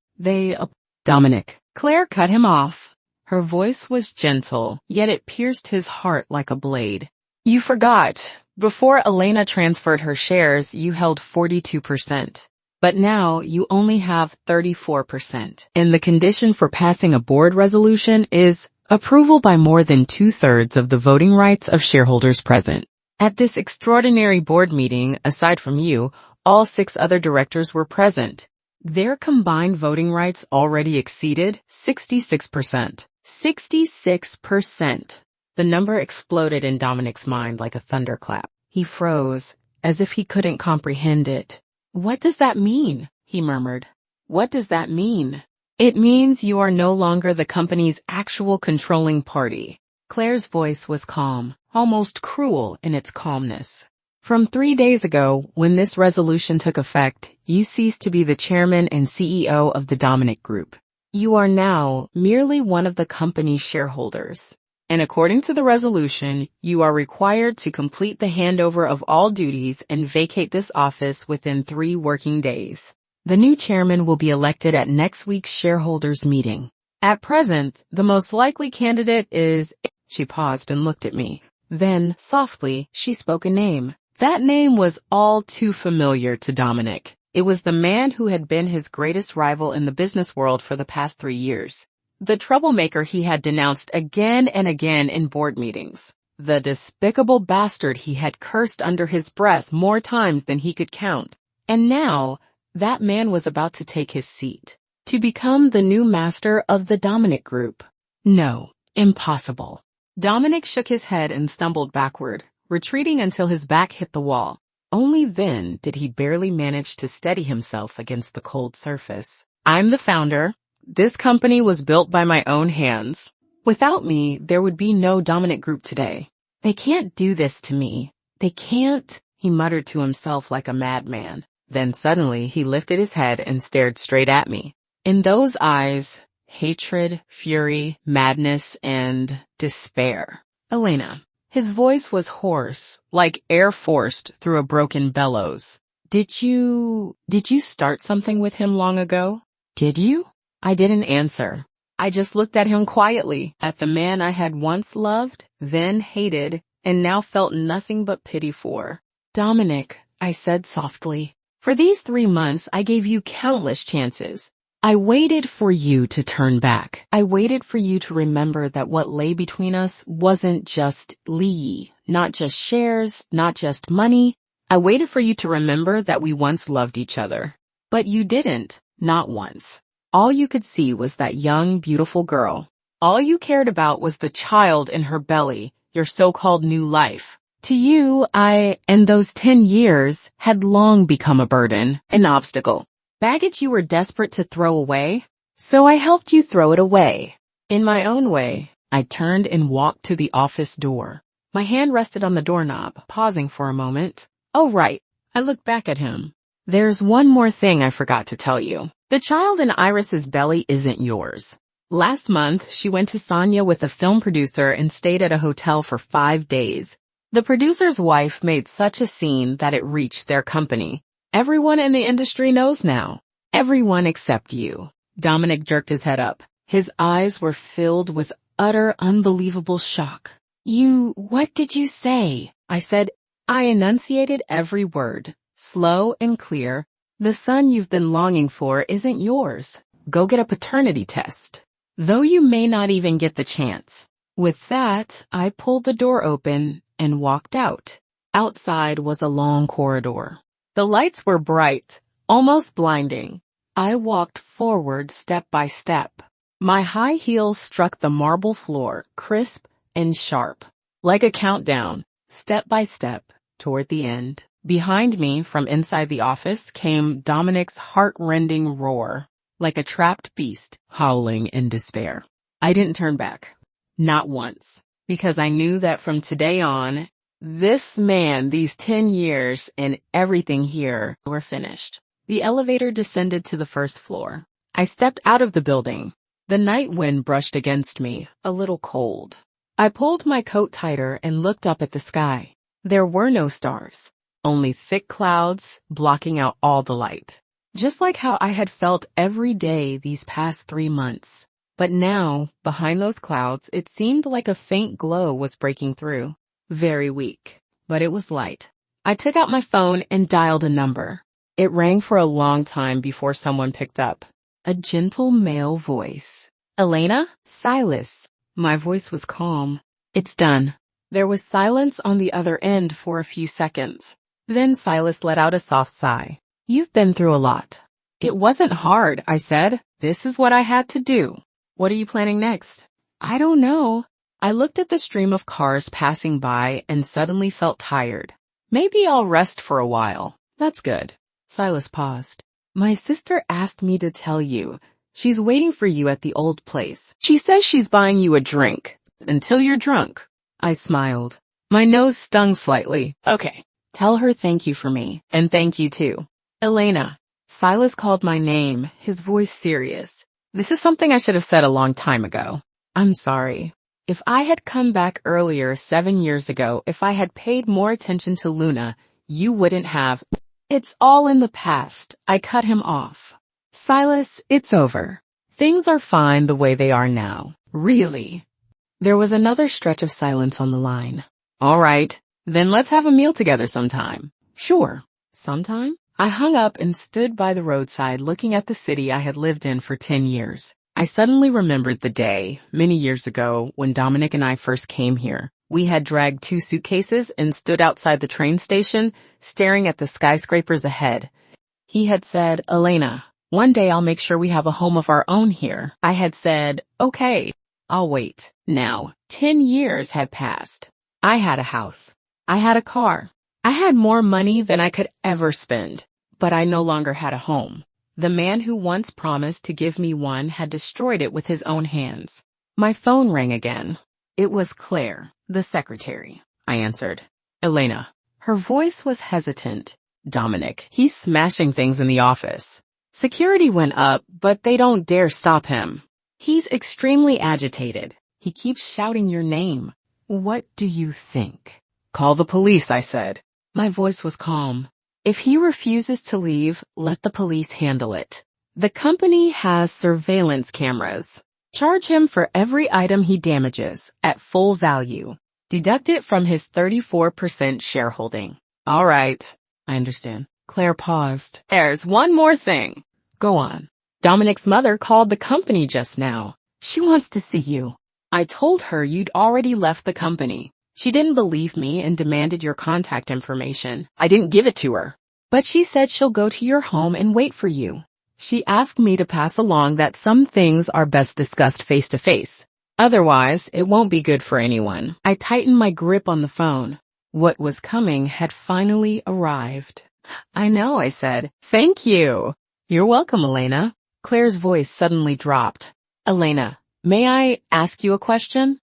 A: Dominic. Claire cut him off. Her voice was gentle, yet it pierced his heart like a blade. You forgot. Before Elena transferred her shares, you held 42%. But now you only have 34%. And the condition for passing a board resolution is approval by more than 2/3 of the voting rights of shareholders present. At this extraordinary board meeting, aside from you, all 6 other directors were present. Their combined voting rights already exceeded 66%. 66%. The number exploded in Dominic's mind like a thunderclap. He froze, as if he couldn't comprehend it. What does that mean? He murmured. What does that mean? It means you are no longer the company's actual controlling party. Claire's voice was calm, almost cruel in its calmness. From 3 days ago, when this resolution took effect, you ceased to be the chairman and CEO of the Dominic Group. You are now merely one of the company's shareholders. And according to the resolution, you are required to complete the handover of all duties and vacate this office within 3 working days. The new chairman will be elected at next week's shareholders meeting. At present, the most likely candidate is... She paused and looked at me. Then, softly, she spoke a name. That name was all too familiar to Dominic. It was the man who had been his greatest rival in the business world for the past 3 years. The troublemaker he had denounced again and again in board meetings. The despicable bastard he had cursed under his breath more times than he could count. And now, that man was about to take his seat. To become the new master of the Dominic Group. No, impossible. Dominic shook his head and stumbled backward, retreating until his back hit the wall. Only then did he barely manage to steady himself against the cold surface. I'm the founder. This company was built by my own hands. Without me, there would be no Dominic Group today. They can't do this to me. They can't, he muttered to himself like a madman. Then suddenly he lifted his head and stared straight at me. In those eyes, hatred, fury, madness, and despair. Elena. His voice was hoarse, like air forced through a broken bellows. Did you start something with him long ago? Did you? I didn't answer. I just looked at him quietly, at the man I had once loved, then hated, and now felt nothing but pity for. Dominic, I said softly, for these 3 months I gave you countless chances. I waited for you to turn back. I waited for you to remember that what lay between us wasn't just Lee, not just shares, not just money. I waited for you to remember that we once loved each other. But you didn't, not once. All you could see was that young, beautiful girl. All you cared about was the child in her belly, your so-called new life. To you, and those 10 years, had long become a burden, an obstacle. Baggage you were desperate to throw away, so I helped you throw it away. In my own way, I turned and walked to the office door. My hand rested on the doorknob, pausing for a moment. Oh right, I looked back at him. There's one more thing I forgot to tell you. The child in Iris's belly isn't yours. Last month, she went to Sonia with a film producer and stayed at a hotel for 5 days. The producer's wife made such a scene that it reached their company. Everyone in the industry knows now. Everyone except you. Dominic jerked his head up. His eyes were filled with utter, unbelievable shock. What did you say? I said. I enunciated every word, slow and clear. The son you've been longing for isn't yours. Go get a paternity test. Though you may not even get the chance. With that, I pulled the door open and walked out. Outside was a long corridor. The lights were bright, almost blinding. I walked forward step by step. My high heels struck the marble floor, crisp and sharp, like a countdown, step by step, toward the end. Behind me, from inside the office, came Dominic's heart-rending roar, like a trapped beast, howling in despair. I didn't turn back. Not once. Because I knew that from today on, this man, these 10 years, and everything here were finished. The elevator descended to the first floor. I stepped out of the building. The night wind brushed against me, a little cold. I pulled my coat tighter and looked up at the sky. There were no stars, only thick clouds blocking out all the light. Just like how I had felt every day these past 3 months. But now, behind those clouds, it seemed like a faint glow was breaking through. Very weak, but it was light. I took out my phone and dialed a number. It rang for a long time before someone picked up. A gentle male voice. Elena? Silas. My voice was calm. It's done. There was silence on the other end for a few seconds. Then Silas let out a soft sigh. You've been through a lot. It wasn't hard, I said. This is what I had to do. What are you planning next? I don't know. I looked at the stream of cars passing by and suddenly felt tired. Maybe I'll rest for a while. That's good. Silas paused. My sister asked me to tell you. She's waiting for you at the old place. She says she's buying you a drink. Until you're drunk. I smiled. My nose stung slightly. Okay. Tell her thank you for me. And thank you too. Elena. Silas called my name, his voice serious. This is something I should have said a long time ago. I'm sorry. If I had come back earlier 7 years ago, if I had paid more attention to Luna, you wouldn't have. It's all in the past. I cut him off. Silas, it's over. Things are fine the way they are now. Really. There was another stretch of silence on the line. All right, then let's have a meal together sometime. Sure. Sometime? I hung up and stood by the roadside looking at the city I had lived in for 10 years. I suddenly remembered the day, many years ago, when Dominic and I first came here. We had dragged 2 suitcases and stood outside the train station, staring at the skyscrapers ahead. He had said, "Elena, one day I'll make sure we have a home of our own here." I had said, "Okay, I'll wait." Now, 10 years had passed. I had a house. I had a car. I had more money than I could ever spend. But I no longer had a home. The man who once promised to give me one had destroyed it with his own hands. My phone rang again. It was Claire, the secretary. I answered. "Elena." Her voice was hesitant. "Dominic, he's smashing things in the office. Security went up, but they don't dare stop him. He's extremely agitated. He keeps shouting your name." "What do you think?" "Call the police," I said. My voice was calm. "If he refuses to leave, let the police handle it. The company has surveillance cameras. Charge him for every item he damages, at full value. Deduct it from his 34% shareholding." "All right, I understand." Claire paused. "There's one more thing." "Go on." "Dominic's mother called the company just now. She wants to see you. I told her you'd already left the company. She didn't believe me and demanded your contact information. I didn't give it to her. But she said she'll go to your home and wait for you. She asked me to pass along that some things are best discussed face to face. Otherwise, it won't be good for anyone." I tightened my grip on the phone. What was coming had finally arrived. "I know," I said. "Thank you." "You're welcome, Elena." Claire's voice suddenly dropped. "Elena, may I ask you a question?"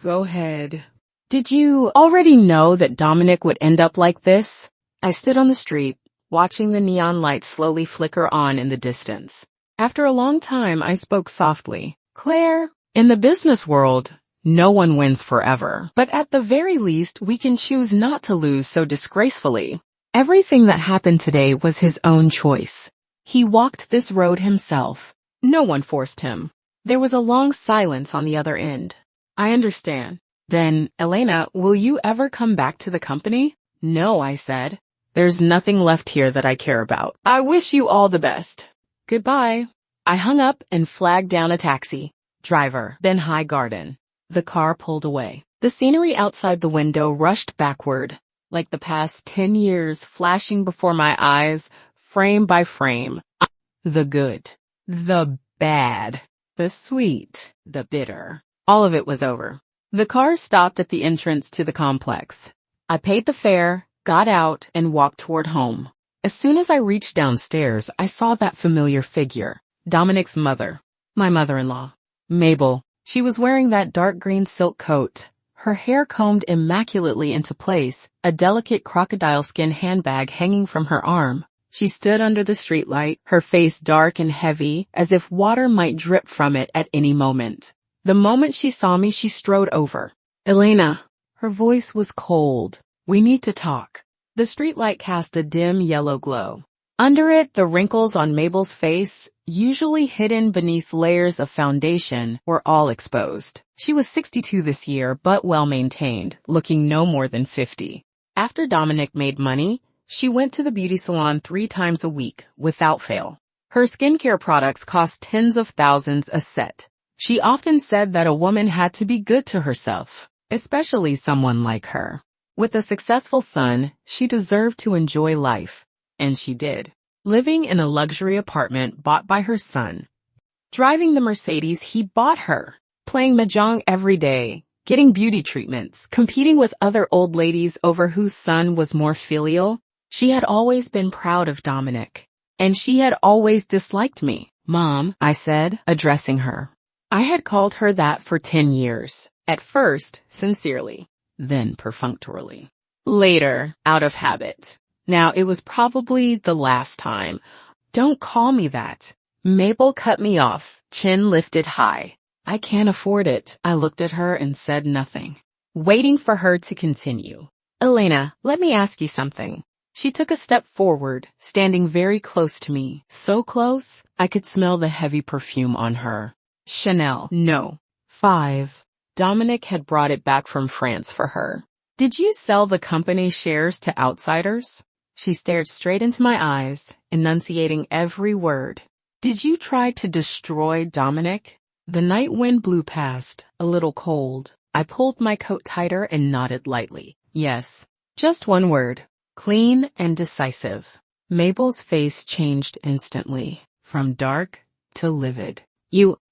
A: "Go ahead." "Did you already know that Dominic would end up like this?" I stood on the street, watching the neon lights slowly flicker on in the distance. After a long time, I spoke softly. "Claire, in the business world, no one wins forever. But at the very least, we can choose not to lose so disgracefully. Everything that happened today was his own choice. He walked this road himself. No one forced him." There was a long silence on the other end. "I understand. Then, Elena, will you ever come back to the company?" "No," I said. "There's nothing left here that I care about. I wish you all the best. Goodbye." I hung up and flagged down a taxi. "Driver, Ben High Garden." The car pulled away. The scenery outside the window rushed backward, like the past 10 years flashing before my eyes, frame by frame. The good, the bad, the sweet, the bitter. All of it was over. The car stopped at the entrance to the complex. I paid the fare, got out, and walked toward home. As soon as I reached downstairs, I saw that familiar figure, Dominic's mother, my mother-in-law, Mabel. She was wearing that dark green silk coat, her hair combed immaculately into place, a delicate crocodile skin handbag hanging from her arm. She stood under the streetlight, her face dark and heavy, as if water might drip from it at any moment. The moment she saw me, she strode over. "Elena." Her voice was cold. "We need to talk." The streetlight cast a dim yellow glow. Under it, the wrinkles on Mabel's face, usually hidden beneath layers of foundation, were all exposed. She was 62 this year, but well-maintained, looking no more than 50. After Dominic made money, she went to the beauty salon 3 times a week, without fail. Her skincare products cost tens of thousands a set. She often said that a woman had to be good to herself, especially someone like her. With a successful son, she deserved to enjoy life, and she did. Living in a luxury apartment bought by her son, driving the Mercedes he bought her, playing mahjong every day, getting beauty treatments, competing with other old ladies over whose son was more filial. She had always been proud of Dominic, and she had always disliked me. "Mom," I said, addressing her. I had called her that for 10 years, at first sincerely, then perfunctorily. Later, out of habit. Now it was probably the last time. "Don't call me that." Mabel cut me off, chin lifted high. "I can't afford it." I looked at her and said nothing, waiting for her to continue. "Elena, let me ask you something." She took a step forward, standing very close to me, so close I could smell the heavy perfume on her. Chanel No. 5. Dominic had brought it back from France for her. "Did you sell the company shares to outsiders?" She stared straight into my eyes, enunciating every word. Did you try to destroy Dominic? The night wind blew past, a little cold. I pulled my coat tighter and nodded lightly. Yes. Just one word. Clean and decisive. Mabel's face changed instantly, from dark to livid.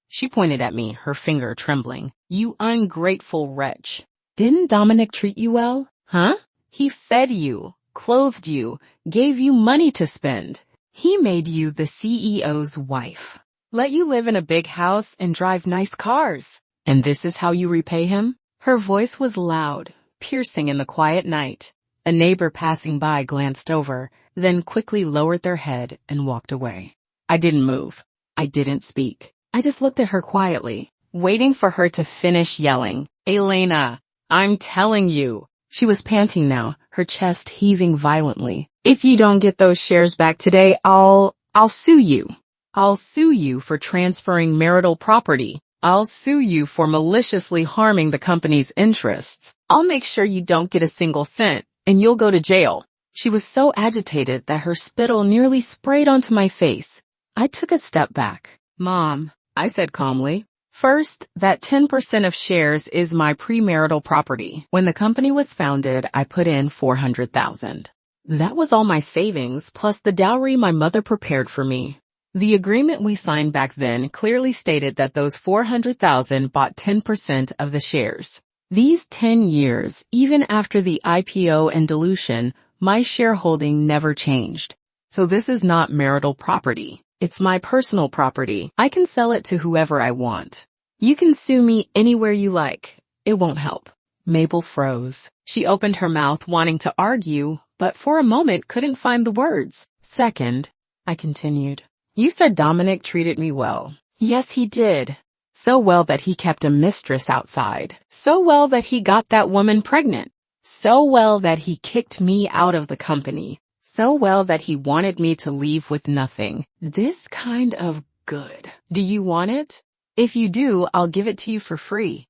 A: She pointed at me, her finger trembling. You ungrateful wretch. Didn't Dominic treat you well? Huh? He fed you, clothed you, gave you money to spend. He made you the CEO's wife. Let you live in a big house and drive nice cars. And this is how you repay him? Her voice was loud, piercing in the quiet night. A neighbor passing by glanced over, then quickly lowered their head and walked away. I didn't move. I didn't speak. I just looked at her quietly, waiting for her to finish yelling. Elena, I'm telling you. She was panting now, her chest heaving violently. If you don't get those shares back today, I'll sue you. I'll sue you for transferring marital property. I'll sue you for maliciously harming the company's interests. I'll make sure you don't get a single cent, and you'll go to jail. She was so agitated that her spittle nearly sprayed onto my face. I took a step back. Mom, I said calmly. First, that 10% of shares is my premarital property. When the company was founded, I put in $400,000. That was all my savings, plus the dowry my mother prepared for me. The agreement we signed back then clearly stated that those $400,000 bought 10% of the shares. These 10 years, even after the IPO and dilution, my shareholding never changed. So this is not marital property. It's my personal property. I can sell it to whoever I want. You can sue me anywhere you like. It won't help. Mabel froze. She opened her mouth wanting to argue, but for a moment couldn't find the words. Second, I continued. You said Dominic treated me well. Yes, he did. So well that he kept a mistress outside. So well that he got that woman pregnant. So well that he kicked me out of the company. So well that he wanted me to leave with nothing. This kind of good. Do you want it? If you do, I'll give it to you for free.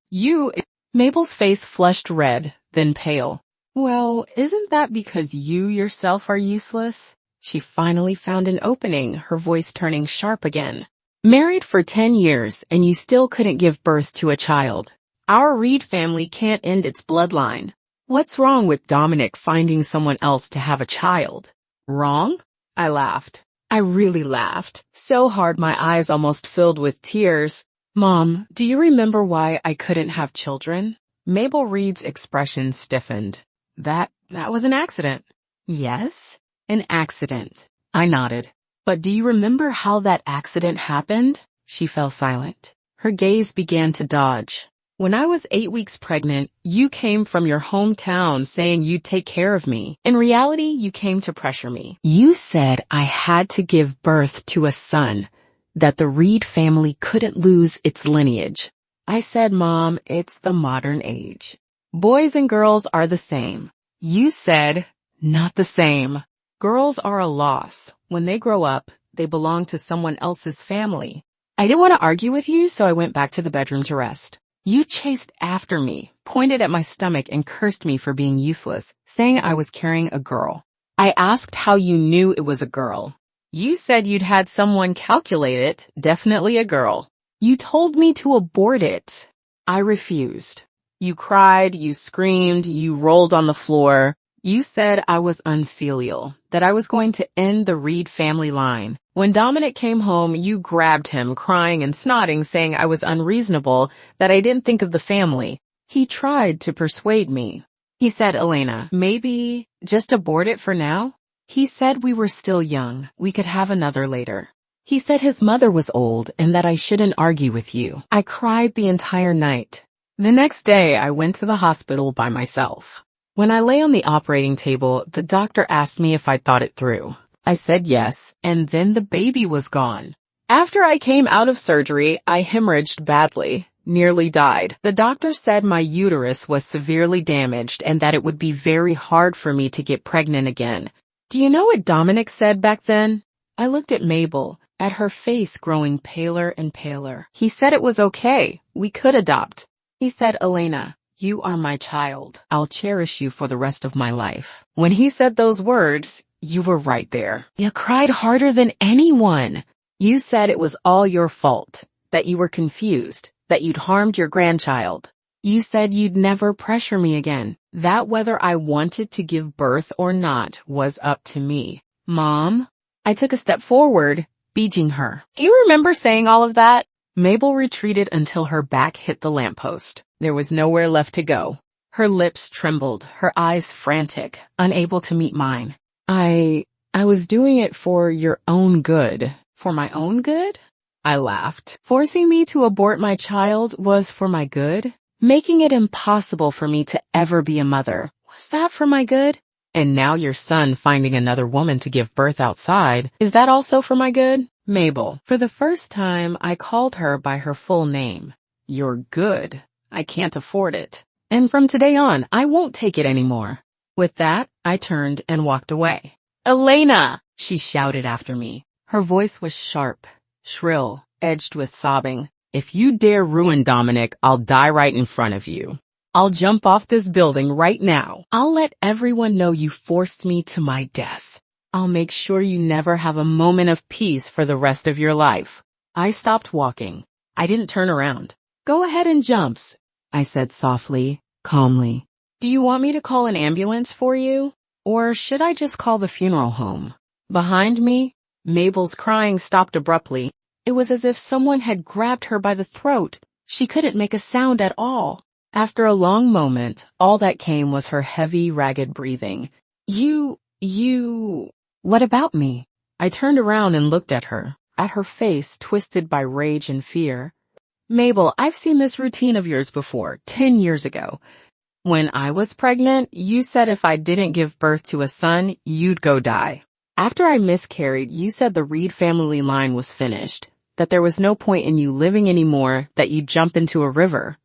A: Mabel's face flushed red, then pale. Well, isn't that because you yourself are useless? She finally found an opening, her voice turning sharp again. Married for 10 years and you still couldn't give birth to a child. Our Reed family can't end its bloodline. What's wrong with Dominic finding someone else to have a child? Wrong? I laughed. I really laughed, so hard my eyes almost filled with tears. Mom, do you remember why I couldn't have children? Mabel Reed's expression stiffened. That was an accident. Yes, an accident. I nodded. But do you remember how that accident happened? She fell silent. Her gaze began to dodge. When I was 8 weeks pregnant, you came from your hometown saying you'd take care of me. In reality, you came to pressure me. You said I had to give birth to a son, that the Reed family couldn't lose its lineage. I said, Mom, it's the modern age. Boys and girls are the same. You said, not the same. Girls are a loss. When they grow up, they belong to someone else's family. I didn't want to argue with you, so I went back to the bedroom to rest. You chased after me, pointed at my stomach and cursed me for being useless, saying I was carrying a girl. I asked how you knew it was a girl. You said you'd had someone calculate it, definitely a girl. You told me to abort it. I refused. You cried, you screamed, you rolled on the floor. You said I was unfilial, that I was going to end the Reed family line. When Dominic came home, you grabbed him, crying and snotting, saying I was unreasonable, that I didn't think of the family. He tried to persuade me. He said, Elena, maybe just abort it for now? He said we were still young. We could have another later. He said his mother was old and that I shouldn't argue with you. I cried the entire night. The next day, I went to the hospital by myself. When I lay on the operating table, the doctor asked me if I thought it through. I said yes, and then the baby was gone. After I came out of surgery, I hemorrhaged badly, nearly died. The doctor said my uterus was severely damaged and that it would be very hard for me to get pregnant again. Do you know what Dominic said back then? I looked at Mabel, at her face growing paler and paler. He said it was okay. We could adopt. He said, Elena, you are my child. I'll cherish you for the rest of my life. When he said those words, You were right there. You cried harder than anyone. You said it was all your fault, that you were confused, that you'd harmed your grandchild. You said you'd never pressure me again, that whether I wanted to give birth or not was up to me. Mom? I took a step forward, beating her. Do you remember saying all of that? Mabel retreated until her back hit the lamppost. There was nowhere left to go. Her lips trembled, her eyes frantic, unable to meet mine. I was doing it for your own good. For my own good? I laughed. Forcing me to abort my child was for my good? Making it impossible for me to ever be a mother, was that for my good? And now your son finding another woman to give birth outside, is that also for my good? Mabel. For the first time, I called her by her full name. You're good. I can't afford it. And from today on, I won't take it anymore. With that, I turned and walked away. Elena! She shouted after me. Her voice was sharp, shrill, edged with sobbing. If you dare ruin Dominic, I'll die right in front of you. I'll jump off this building right now. I'll let everyone know you forced me to my death. I'll make sure you never have a moment of peace for the rest of your life. I stopped walking. I didn't turn around. Go ahead and jump, I said softly, calmly. Do you want me to call an ambulance for you? Or should I just call the funeral home? Behind me, Mabel's crying stopped abruptly. It was as if someone had grabbed her by the throat. She couldn't make a sound at all. After a long moment, all that came was her heavy, ragged breathing. What about me? I turned around and looked at her face twisted by rage and fear. Mabel, I've seen this routine of yours before, 10 years ago. When I was pregnant, you said if I didn't give birth to a son, you'd go die. After I miscarried, you said the Reed family line was finished, that there was no point in you living anymore, that you'd jump into a river.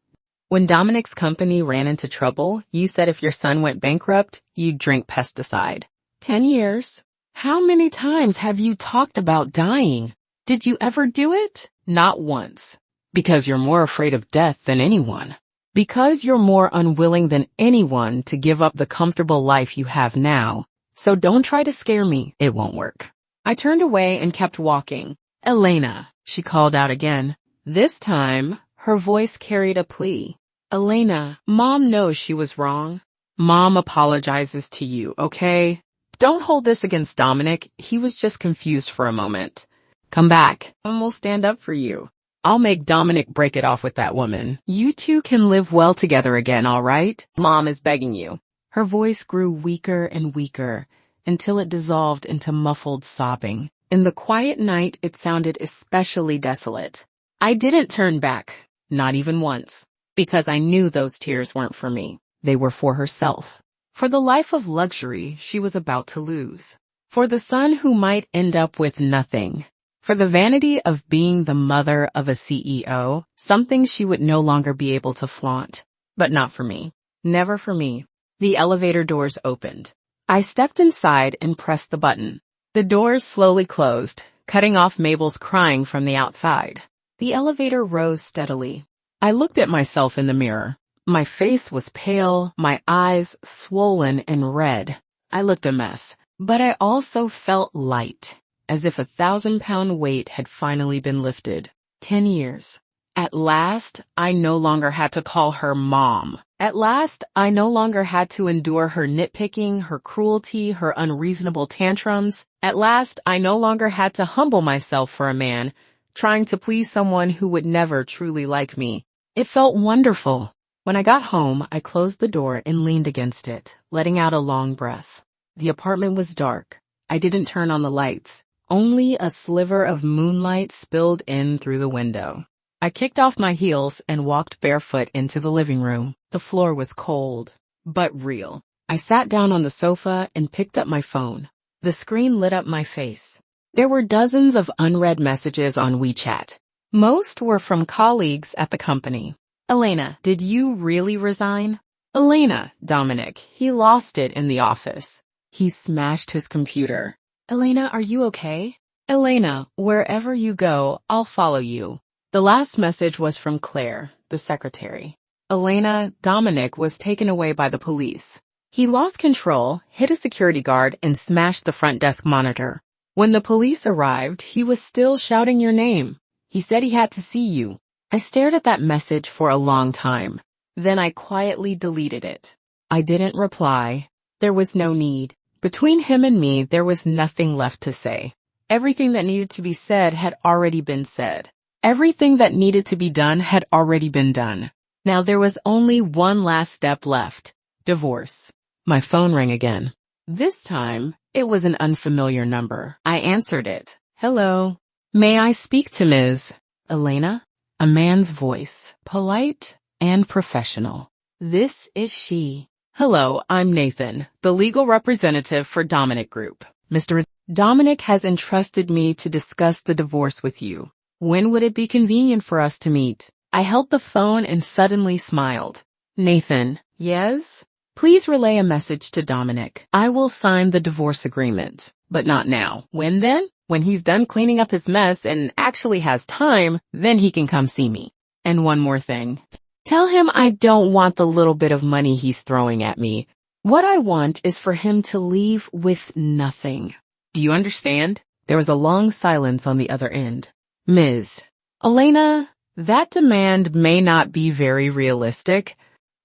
A: When Dominic's company ran into trouble, you said if your son went bankrupt, you'd drink pesticide. 10 years. How many times have you talked about dying? Did you ever do it? Not once. Because you're more afraid of death than anyone. Because you're more unwilling than anyone to give up the comfortable life you have now. So don't try to scare me. It won't work. I turned away and kept walking. Elena, she called out again. This time, her voice carried a plea. Elena, Mom knows she was wrong. Mom apologizes to you, okay? Don't hold this against Dominic. He was just confused for a moment. Come back, and we'll stand up for you. I'll make Dominic break it off with that woman. You two can live well together again, all right? Mom is begging you. Her voice grew weaker and weaker until it dissolved into muffled sobbing. In the quiet night, it sounded especially desolate. I didn't turn back, not even once, because I knew those tears weren't for me. They were for herself. For the life of luxury she was about to lose. For the son who might end up with nothing. For the vanity of being the mother of a CEO, something she would no longer be able to flaunt. But not for me. Never for me. The elevator doors opened. I stepped inside and pressed the button. The doors slowly closed, cutting off Mabel's crying from the outside. The elevator rose steadily. I looked at myself in the mirror. My face was pale, my eyes swollen and red. I looked a mess, but I also felt light, as if a 1,000-pound weight had finally been lifted. 10 years. At last, I no longer had to call her Mom. At last, I no longer had to endure her nitpicking, her cruelty, her unreasonable tantrums. At last, I no longer had to humble myself for a man, trying to please someone who would never truly like me. It felt wonderful. When I got home, I closed the door and leaned against it, letting out a long breath. The apartment was dark. I didn't turn on the lights. Only a sliver of moonlight spilled in through the window. I kicked off my heels and walked barefoot into the living room. The floor was cold, but real. I sat down on the sofa and picked up my phone. The screen lit up my face. There were dozens of unread messages on WeChat. Most were from colleagues at the company. Elena, did you really resign? Elena, Dominic, he lost it in the office. He smashed his computer. Elena, are you okay? Elena, wherever you go, I'll follow you. The last message was from Claire, the secretary. Elena, Dominic was taken away by the police. He lost control, hit a security guard, and smashed the front desk monitor. When the police arrived, he was still shouting your name. He said he had to see you. I stared at that message for a long time. Then I quietly deleted it. I didn't reply. There was no need. Between him and me, there was nothing left to say. Everything that needed to be said had already been said. Everything that needed to be done had already been done. Now there was only one last step left. Divorce. My phone rang again. This time, it was an unfamiliar number. I answered it. Hello. May I speak to Ms. Elena? A man's voice, polite and professional. This is she. Hello, I'm Nathan, the legal representative for Dominic Group. Mr. Dominic has entrusted me to discuss the divorce with you. When would it be convenient for us to meet? I held the phone and suddenly smiled. Nathan, yes? Please relay a message to Dominic. I will sign the divorce agreement, but not now. When then? When he's done cleaning up his mess and actually has time, then he can come see me. And one more thing. Tell him I don't want the little bit of money he's throwing at me. What I want is for him to leave with nothing. Do you understand? There was a long silence on the other end. Ms. Elena, that demand may not be very realistic.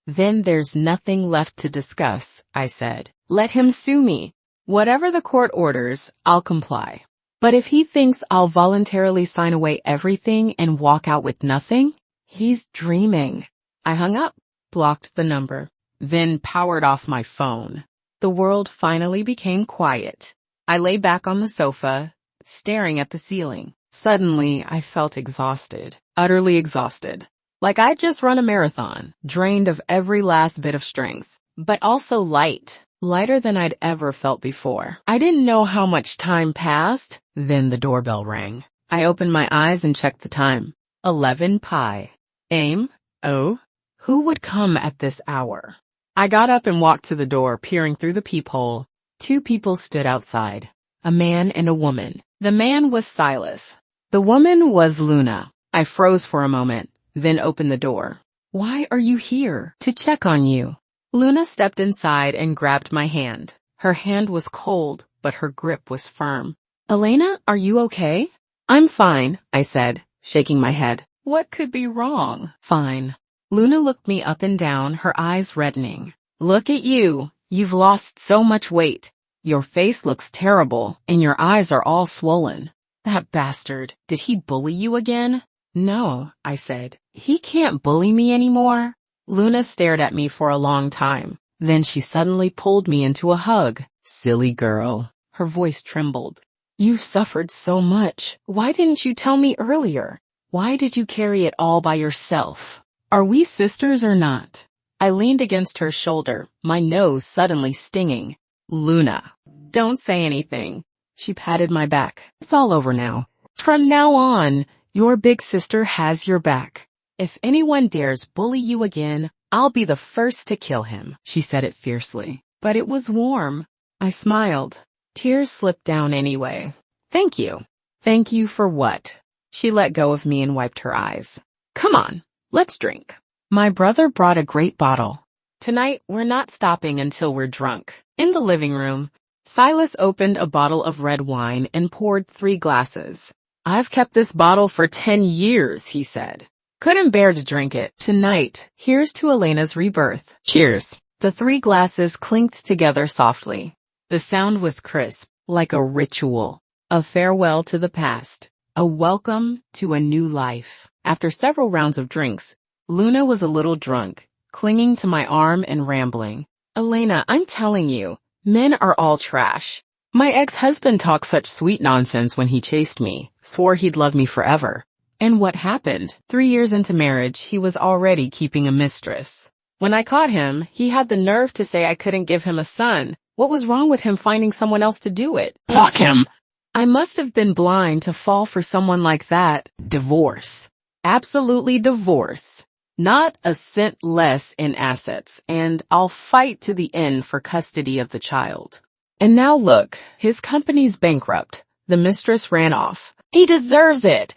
A: Then there's nothing left to discuss, I said. Let him sue me. Whatever the court orders, I'll comply. But if he thinks I'll voluntarily sign away everything and walk out with nothing, he's dreaming. I hung up, blocked the number, then powered off my phone. The world finally became quiet. I lay back on the sofa, staring at the ceiling. Suddenly, I felt exhausted, utterly exhausted. Like I'd just run a marathon, drained of every last bit of strength, but also light. Lighter than I'd ever felt before. I didn't know how much time passed. Then the doorbell rang. I opened my eyes and checked the time. 11 pi. Aim? Oh? Who would come at this hour? I got up and walked to the door, peering through the peephole. Two people stood outside. A man and a woman. The man was Silas. The woman was Luna. I froze for a moment, then opened the door. Why are you here? To check on you. Luna stepped inside and grabbed my hand. Her hand was cold, but her grip was firm. Elena, are you okay? I'm fine, I said, shaking my head. What could be wrong? Fine. Luna looked me up and down, her eyes reddening. Look at you. You've lost so much weight. Your face looks terrible, and your eyes are all swollen. That bastard. Did he bully you again? No, I said. He can't bully me anymore. Luna stared at me for a long time. Then she suddenly pulled me into a hug. Silly girl. Her voice trembled. You've suffered so much. Why didn't you tell me earlier? Why did you carry it all by yourself? Are we sisters or not? I leaned against her shoulder, my nose suddenly stinging. Luna, don't say anything. She patted my back. It's all over now. From now on, your big sister has your back. If anyone dares bully you again, I'll be the first to kill him. She said it fiercely. But it was warm. I smiled. Tears slipped down anyway. Thank you. Thank you for what? She let go of me and wiped her eyes. Come on, let's drink. My brother brought a great bottle. Tonight, we're not stopping until we're drunk. In the living room, Silas opened a bottle of red wine and poured 3 glasses. I've kept this bottle for 10 years, he said. Couldn't bear to drink it. Tonight, here's to Elena's rebirth. Cheers. The 3 glasses clinked together softly. The sound was crisp, like a ritual. A farewell to the past. A welcome to a new life. After several rounds of drinks, Luna was a little drunk, clinging to my arm and rambling. Elena, I'm telling you, men are all trash. My ex-husband talked such sweet nonsense when he chased me, swore he'd love me forever. And what happened? 3 years into marriage, he was already keeping a mistress. When I caught him, he had the nerve to say I couldn't give him a son. What was wrong with him finding someone else to do it? Fuck him! I must have been blind to fall for someone like that. Divorce. Absolutely divorce. Not a cent less in assets, and I'll fight to the end for custody of the child. And now look, his company's bankrupt. The mistress ran off. He deserves it.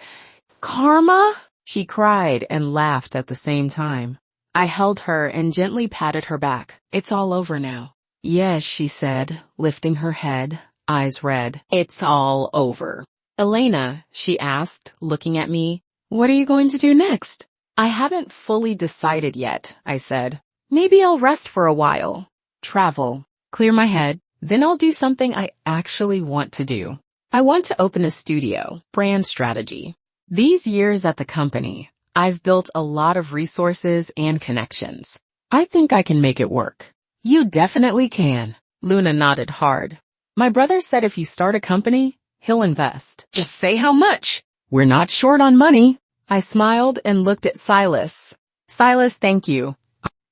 A: Karma? She cried and laughed at the same time. I held her and gently patted her back. It's all over now. Yes, she said, lifting her head, eyes red. It's all over. Elena, she asked, looking at me, what are you going to do next? I haven't fully decided yet, I said. Maybe I'll rest for a while. Travel. Clear my head. Then I'll do something I actually want to do. I want to open a studio. Brand strategy. These years at the company, I've built a lot of resources and connections. I think I can make it work. You definitely can. Luna nodded hard. My brother said if you start a company, he'll invest. Just say how much. We're not short on money. I smiled and looked at Silas. Silas, thank you.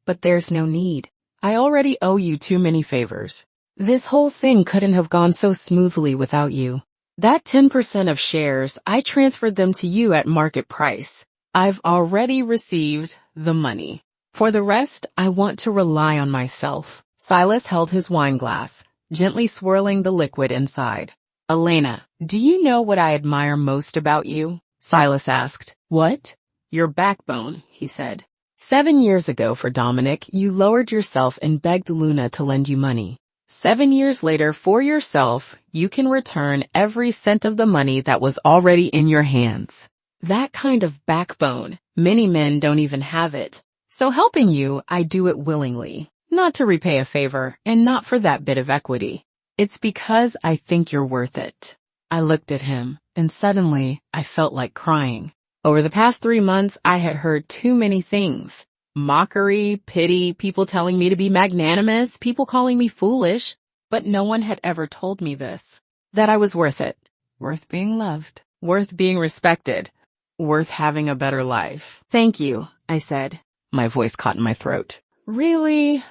A: But there's no need. I already owe you too many favors. This whole thing couldn't have gone so smoothly without you. That 10% of shares, I transferred them to you at market price. I've already received the money. For the rest, I want to rely on myself. Silas held his wine glass, gently swirling the liquid inside. Elena, do you know what I admire most about you? Silas asked. What? Your backbone, he said. 7 years ago for Dominic, you lowered yourself and begged Luna to lend you money. 7 years later, for yourself, you can return every cent of the money that was already in your hands. That kind of backbone, many men don't even have it. So helping you, I do it willingly, not to repay a favor and not for that bit of equity. It's because I think you're worth it. I looked at him, and suddenly, I felt like crying. Over the past 3 months, I had heard too many things. Mockery, pity, people telling me to be magnanimous, people calling me foolish. But no one had ever told me this. That I was worth it. Worth being loved. Worth being respected. Worth having a better life. Thank you, I said. My voice caught in my throat. Really?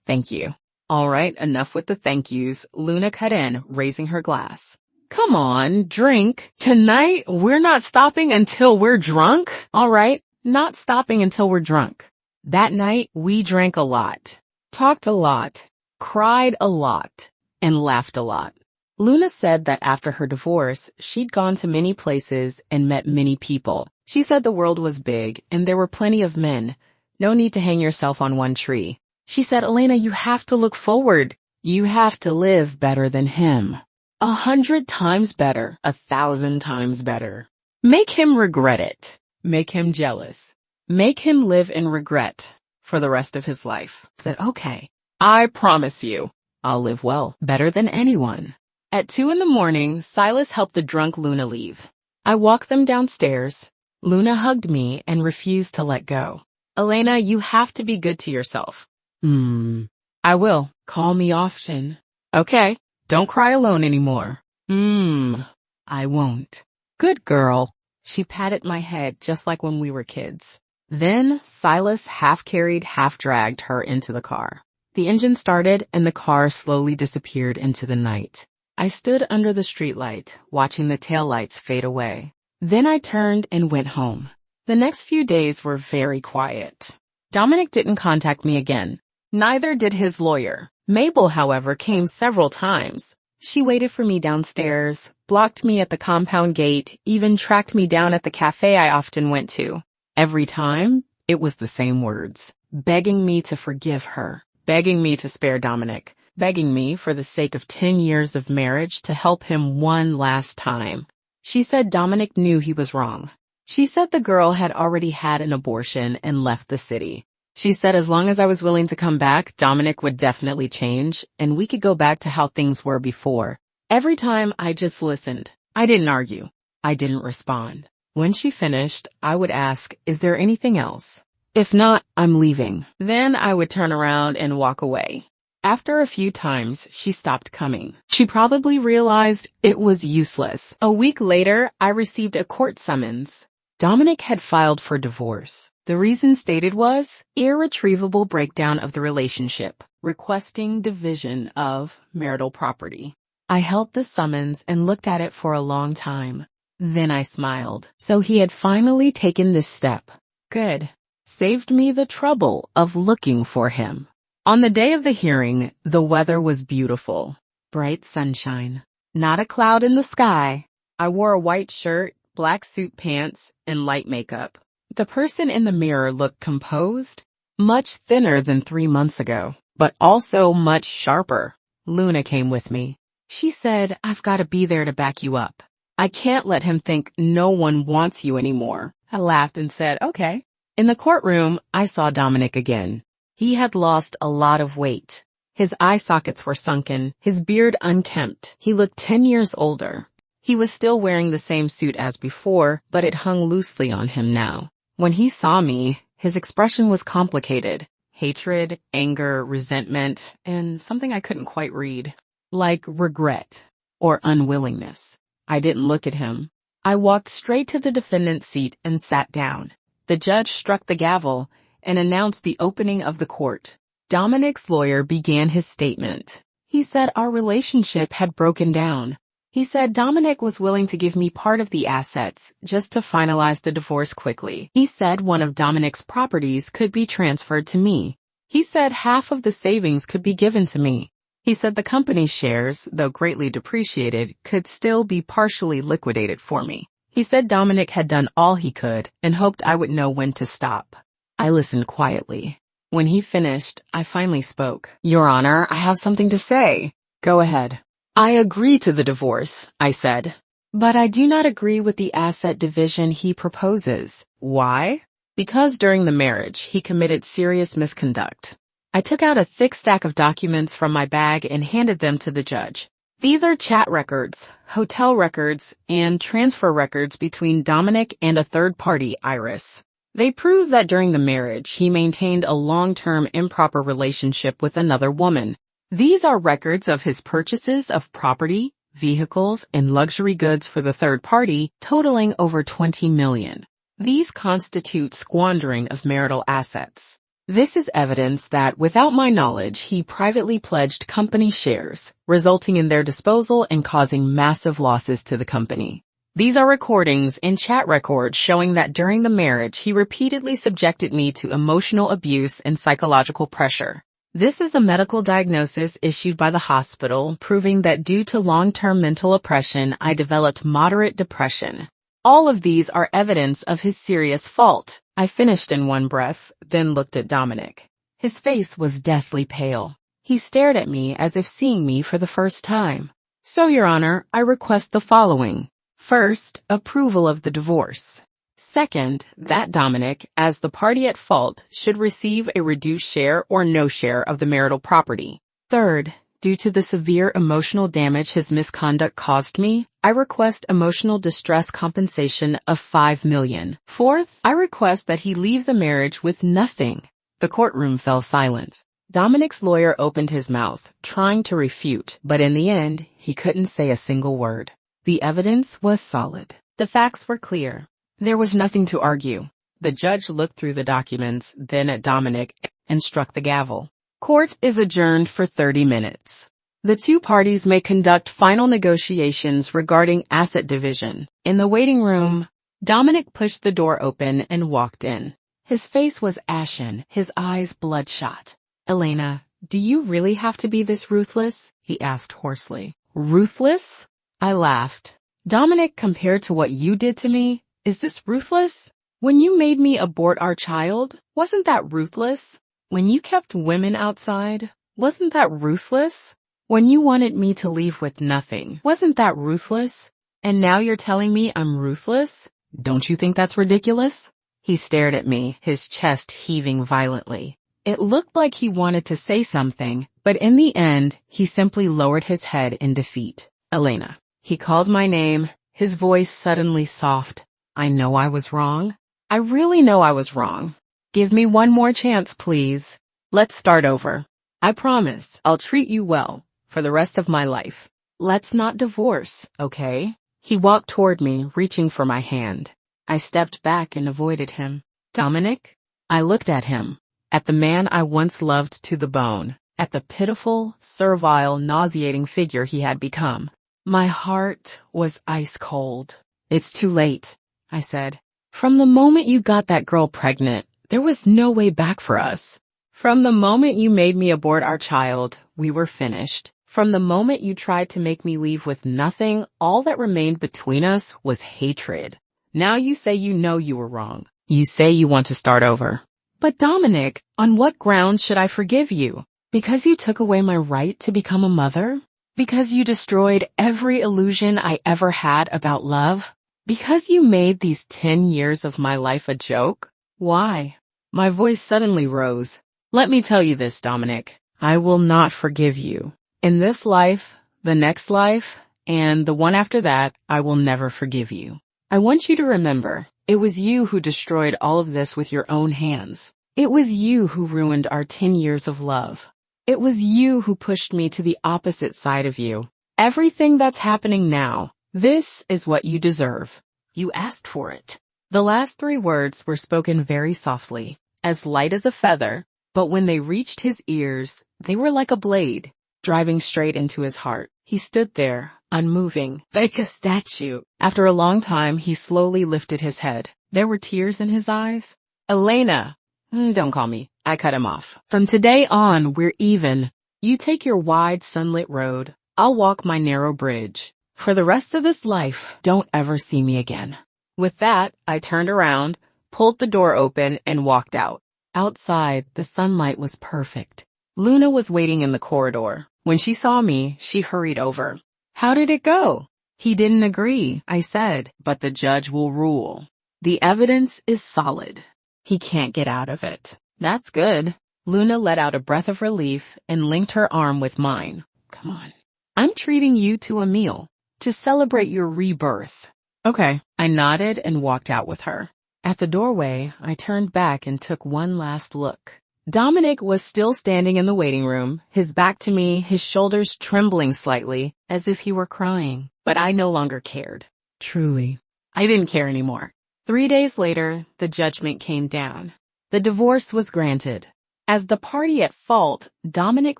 A: Thank you. All right, enough with the thank yous. Luna cut in, raising her glass. Come on, drink. Tonight, we're not stopping until we're drunk. All right, not stopping until we're drunk. That night, we drank a lot, talked a lot, cried a lot, and laughed a lot. Luna said that after her divorce, she'd gone to many places and met many people. She said the world was big and there were plenty of men. No need to hang yourself on one tree. She said, Elena, you have to look forward. You have to live better than him. 100 times better, 1,000 times better. Make him regret it. Make him jealous. Make him live in regret for the rest of his life. I said, okay, I promise you, I'll live well, better than anyone. At 2 a.m, Silas helped the drunk Luna leave. I walked them downstairs. Luna hugged me and refused to let go. Elena, you have to be good to yourself. I will. Call me often. Okay. Don't cry alone anymore. I won't. Good girl. She patted my head just like when we were kids. Then Silas half carried, half dragged her into the car. The engine started and the car slowly disappeared into the night. I stood under the streetlight, watching the taillights fade away. Then I turned and went home. The next few days were very quiet. Dominic didn't contact me again. Neither did his lawyer. Mabel, however, came several times. She waited for me downstairs, blocked me at the compound gate, even tracked me down at the cafe I often went to. Every time, it was the same words, begging me to forgive her, begging me to spare Dominic, begging me for the sake of 10 years of marriage to help him one last time. She said Dominic knew he was wrong. She said the girl had already had an abortion and left the city. She said as long as I was willing to come back, Dominic would definitely change, and we could go back to how things were before. Every time I just listened. I didn't argue. I didn't respond. When she finished, I would ask, is there anything else? If not, I'm leaving. Then I would turn around and walk away. After a few times, she stopped coming. She probably realized it was useless. A week later, I received a court summons. Dominic had filed for divorce. The reason stated was irretrievable breakdown of the relationship, requesting division of marital property. I held the summons and looked at it for a long time. Then I smiled. So he had finally taken this step. Good. Saved me the trouble of looking for him. On the day of the hearing, the weather was beautiful. Bright sunshine. Not a cloud in the sky. I wore a white shirt, black suit pants, and light makeup. The person in the mirror looked composed, much thinner than 3 months ago. but also much sharper. Luna came with me. She said, I've got to be there to back you up. I can't let him think no one wants you anymore. I laughed and said, okay. In the courtroom, I saw Dominic again. He had lost a lot of weight. His eye sockets were sunken, his beard unkempt. He looked 10 years older. He was still wearing the same suit as before, but it hung loosely on him now. When he saw me, his expression was complicated. Hatred, anger, resentment, and something I couldn't quite read. Like regret or unwillingness. I didn't look at him. I walked straight to the defendant's seat and sat down. The judge struck the gavel and announced the opening of the court. Dominic's lawyer began his statement. He said our relationship had broken down. He said Dominic was willing to give me part of the assets just to finalize the divorce quickly. He said one of Dominic's properties could be transferred to me. He said half of the savings could be given to me. He said the company's shares, though greatly depreciated, could still be partially liquidated for me. He said Dominic had done all he could and hoped I would know when to stop. I listened quietly. When he finished, I finally spoke. Your Honor, I have something to say. Go ahead. I agree to the divorce, I said. But I do not agree with the asset division he proposes. Why? Because during the marriage, he committed serious misconduct. I took out a thick stack of documents from my bag and handed them to the judge. These are chat records, hotel records, and transfer records between Dominic and a third party, Iris. They prove that during the marriage, he maintained a long-term improper relationship with another woman. These are records of his purchases of property, vehicles, and luxury goods for the third party, totaling over $20 million. These constitute squandering of marital assets. This is evidence that, without my knowledge, he privately pledged company shares, resulting in their disposal and causing massive losses to the company. These are recordings and chat records showing that during the marriage, he repeatedly subjected me to emotional abuse and psychological pressure. This is a medical diagnosis issued by the hospital, proving that due to long-term mental oppression, I developed moderate depression. All of these are evidence of his serious fault. I finished in one breath, then looked at Dominic. His face was deathly pale. He stared at me as if seeing me for the first time. So, Your Honor, I request the following. First, approval of the divorce. Second, that Dominic, as the party at fault, should receive a reduced share or no share of the marital property. Third, due to the severe emotional damage his misconduct caused me, I request emotional distress compensation of $5 million. Fourth, I request that he leave the marriage with nothing. The courtroom fell silent. Dominic's lawyer opened his mouth, trying to refute, but in the end, he couldn't say a single word. The evidence was solid. The facts were clear. There was nothing to argue. The judge looked through the documents, then at Dominic, and struck the gavel. Court is adjourned for 30 minutes. The two parties may conduct final negotiations regarding asset division. In the waiting room, Dominic pushed the door open and walked in. His face was ashen, his eyes bloodshot. Elena, do you really have to be this ruthless? He asked hoarsely. Ruthless? I laughed. Dominic, compared to what you did to me, is this ruthless? When you made me abort our child, wasn't that ruthless? When you kept women outside, wasn't that ruthless? When you wanted me to leave with nothing, wasn't that ruthless? And now you're telling me I'm ruthless? Don't you think that's ridiculous? He stared at me, his chest heaving violently. It looked like he wanted to say something, but in the end, he simply lowered his head in defeat. Elena. He called my name, his voice suddenly soft. I know I was wrong. I really know I was wrong. Give me one more chance, please. Let's start over. I promise I'll treat you well for the rest of my life. Let's not divorce, okay? He walked toward me, reaching for my hand. I stepped back and avoided him. Dominic? I looked at him, at the man I once loved to the bone, at the pitiful, servile, nauseating figure he had become. My heart was ice cold. It's too late, I said. From the moment you got that girl pregnant, there was no way back for us. From the moment you made me abort our child, we were finished. From the moment you tried to make me leave with nothing, all that remained between us was hatred. Now you say you know you were wrong. You say you want to start over. But Dominic, on what grounds should I forgive you? Because you took away my right to become a mother? Because you destroyed every illusion I ever had about love? Because you made these 10 years of my life a joke? Why? My voice suddenly rose. Let me tell you this, Dominic. I will not forgive you. In this life, the next life, and the one after that, I will never forgive you. I want you to remember, it was you who destroyed all of this with your own hands. It was you who ruined our 10 years of love. It was you who pushed me to the opposite side of you. Everything that's happening now, this is what you deserve. You asked for it. The last 3 words were spoken very softly, as light as a feather, but when they reached his ears, they were like a blade, driving straight into his heart. He stood there, unmoving, like a statue. After a long time, he slowly lifted his head. There were tears in his eyes. Elena, don't call me. I cut him off. From today on, we're even. You take your wide sunlit road. I'll walk my narrow bridge. For the rest of this life, don't ever see me again. With that, I turned around, pulled the door open, and walked out. Outside, the sunlight was perfect. Luna was waiting in the corridor. When she saw me, she hurried over. How did it go? He didn't agree, I said, but the judge will rule. The evidence is solid. He can't get out of it. That's good. Luna let out a breath of relief and linked her arm with mine. Come on. I'm treating you to a meal to celebrate your rebirth. Okay. I nodded and walked out with her. At the doorway, I turned back and took one last look. Dominic was still standing in the waiting room, his back to me, his shoulders trembling slightly, as if he were crying. But I no longer cared. Truly. I didn't care anymore. 3 days later, the judgment came down. The divorce was granted. As the party at fault, Dominic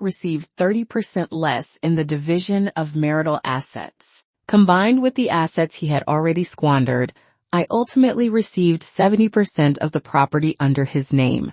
A: received 30% less in the division of marital assets. Combined with the assets he had already squandered, I ultimately received 70% of the property under his name,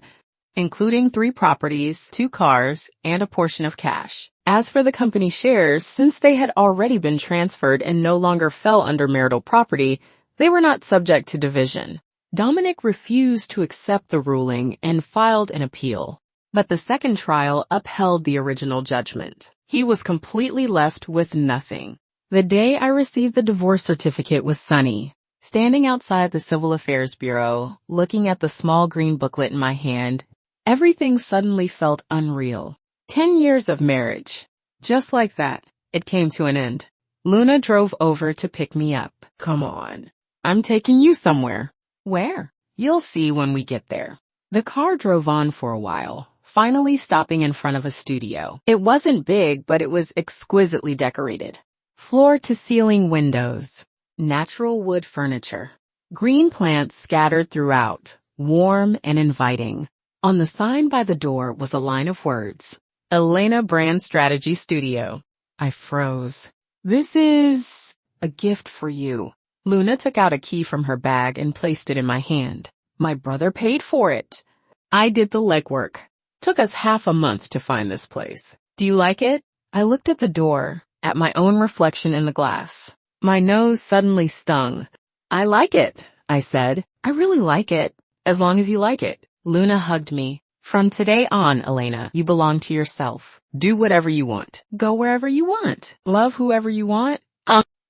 A: including 3 properties, 2 cars, and a portion of cash. As for the company shares, since they had already been transferred and no longer fell under marital property, they were not subject to division. Dominic refused to accept the ruling and filed an appeal. But the second trial upheld the original judgment. He was completely left with nothing. The day I received the divorce certificate was sunny. Standing outside the Civil Affairs Bureau, looking at the small green booklet in my hand, everything suddenly felt unreal. 10 years of marriage. Just like that, it came to an end. Luna drove over to pick me up. Come on. I'm taking you somewhere. Where? You'll see when we get there. The car drove on for a while, finally stopping in front of a studio. It wasn't big, but it was exquisitely decorated. Floor-to-ceiling windows, natural wood furniture, green plants scattered throughout, warm and inviting. On the sign by the door was a line of words, Elena Brand Strategy Studio. I froze. This is a gift for you. Luna took out a key from her bag and placed it in my hand. My brother paid for it. I did the legwork. Took us half a month to find this place. Do you like it? I looked at the door, at my own reflection in the glass. My nose suddenly stung. I like it, I said. I really like it, as long as you like it. Luna hugged me. From today on, Elena, you belong to yourself. Do whatever you want. Go wherever you want. Love whoever you want.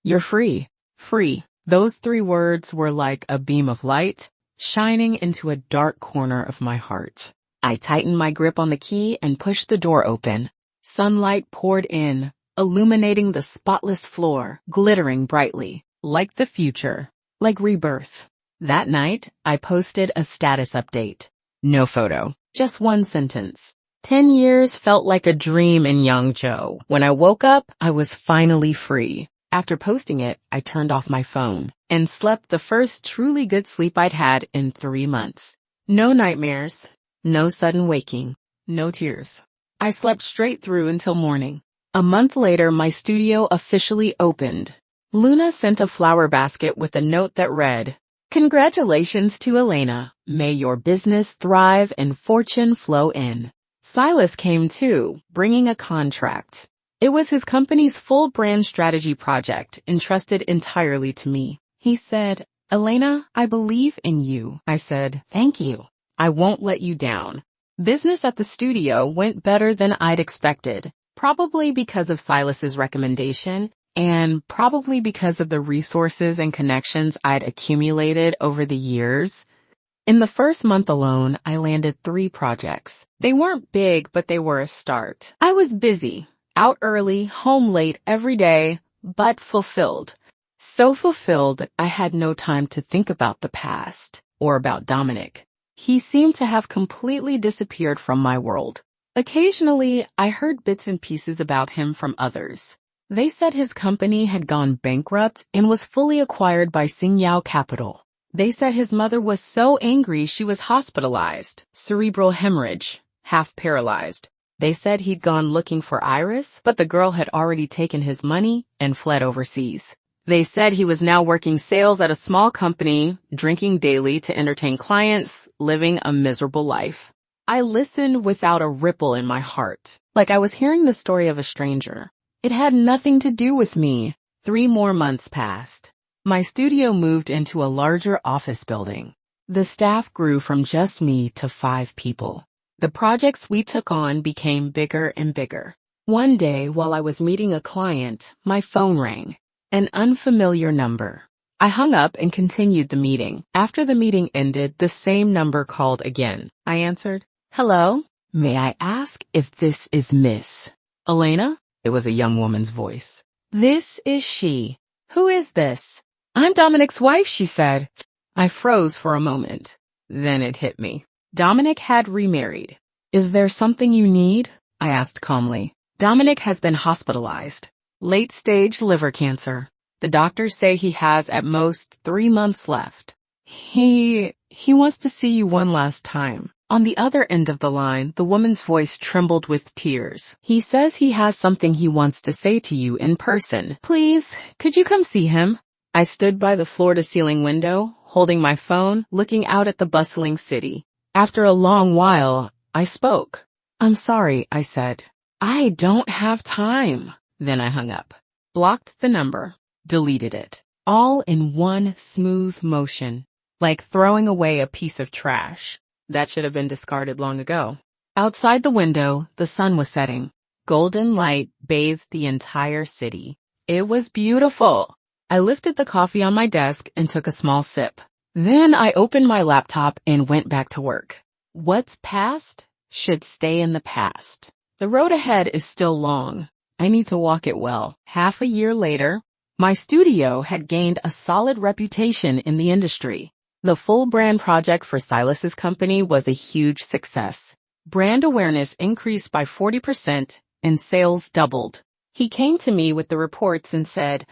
A: You're free. Free. Those 3 words were like a beam of light, shining into a dark corner of my heart. I tightened my grip on the key and pushed the door open. Sunlight poured in, illuminating the spotless floor, glittering brightly, like the future, like rebirth. That night, I posted a status update. No photo, just one sentence. 10 years felt like a dream in Yangzhou. When I woke up, I was finally free. After posting it, I turned off my phone and slept the first truly good sleep I'd had in 3 months. No nightmares, no sudden waking, no tears. I slept straight through until morning. A month later, my studio officially opened. Luna sent a flower basket with a note that read, "Congratulations to Elena. May your business thrive and fortune flow in." Silas came too, bringing a contract. It was his company's full brand strategy project, entrusted entirely to me. He said, "Elena, I believe in you." I said, "Thank you. I won't let you down." Business at the studio went better than I'd expected, probably because of Silas's recommendation, and probably because of the resources and connections I'd accumulated over the years. In the first month alone, I landed 3 projects. They weren't big, but they were a start. I was busy, out early, home late every day, but fulfilled. So fulfilled that I had no time to think about the past or about Dominic. He seemed to have completely disappeared from my world. Occasionally, I heard bits and pieces about him from others. They said his company had gone bankrupt and was fully acquired by Xingyao Capital. They said his mother was so angry she was hospitalized, cerebral hemorrhage, half paralyzed. They said he'd gone looking for Iris, but the girl had already taken his money and fled overseas. They said he was now working sales at a small company, drinking daily to entertain clients, living a miserable life. I listened without a ripple in my heart, like I was hearing the story of a stranger. It had nothing to do with me. 3 more months passed. My studio moved into a larger office building. The staff grew from just me to 5 people. The projects we took on became bigger and bigger. One day, while I was meeting a client, my phone rang. An unfamiliar number. I hung up and continued the meeting. After the meeting ended, the same number called again. I answered. Hello? May I ask if this is Miss Elena? It was a young woman's voice. This is she. Who is this? I'm Dominic's wife, she said. I froze for a moment. Then it hit me. Dominic had remarried. Is there something you need? I asked calmly. Dominic has been hospitalized. Late-stage liver cancer. The doctors say he has at most 3 months left. He wants to see you one last time. On the other end of the line, the woman's voice trembled with tears. He says he has something he wants to say to you in person. Please, could you come see him? I stood by the floor-to-ceiling window, holding my phone, looking out at the bustling city. After a long while, I spoke. I'm sorry, I said. I don't have time. Then I hung up, blocked the number, deleted it, all in one smooth motion, like throwing away a piece of trash that should have been discarded long ago. Outside the window, the sun was setting. Golden light bathed the entire city. It was beautiful. I lifted the coffee on my desk and took a small sip. Then I opened my laptop and went back to work. What's past should stay in the past. The road ahead is still long. I need to walk it well. Half a year later, my studio had gained a solid reputation in the industry. The full brand project for Silas's company was a huge success. Brand awareness increased by 40% and sales doubled. He came to me with the reports and said,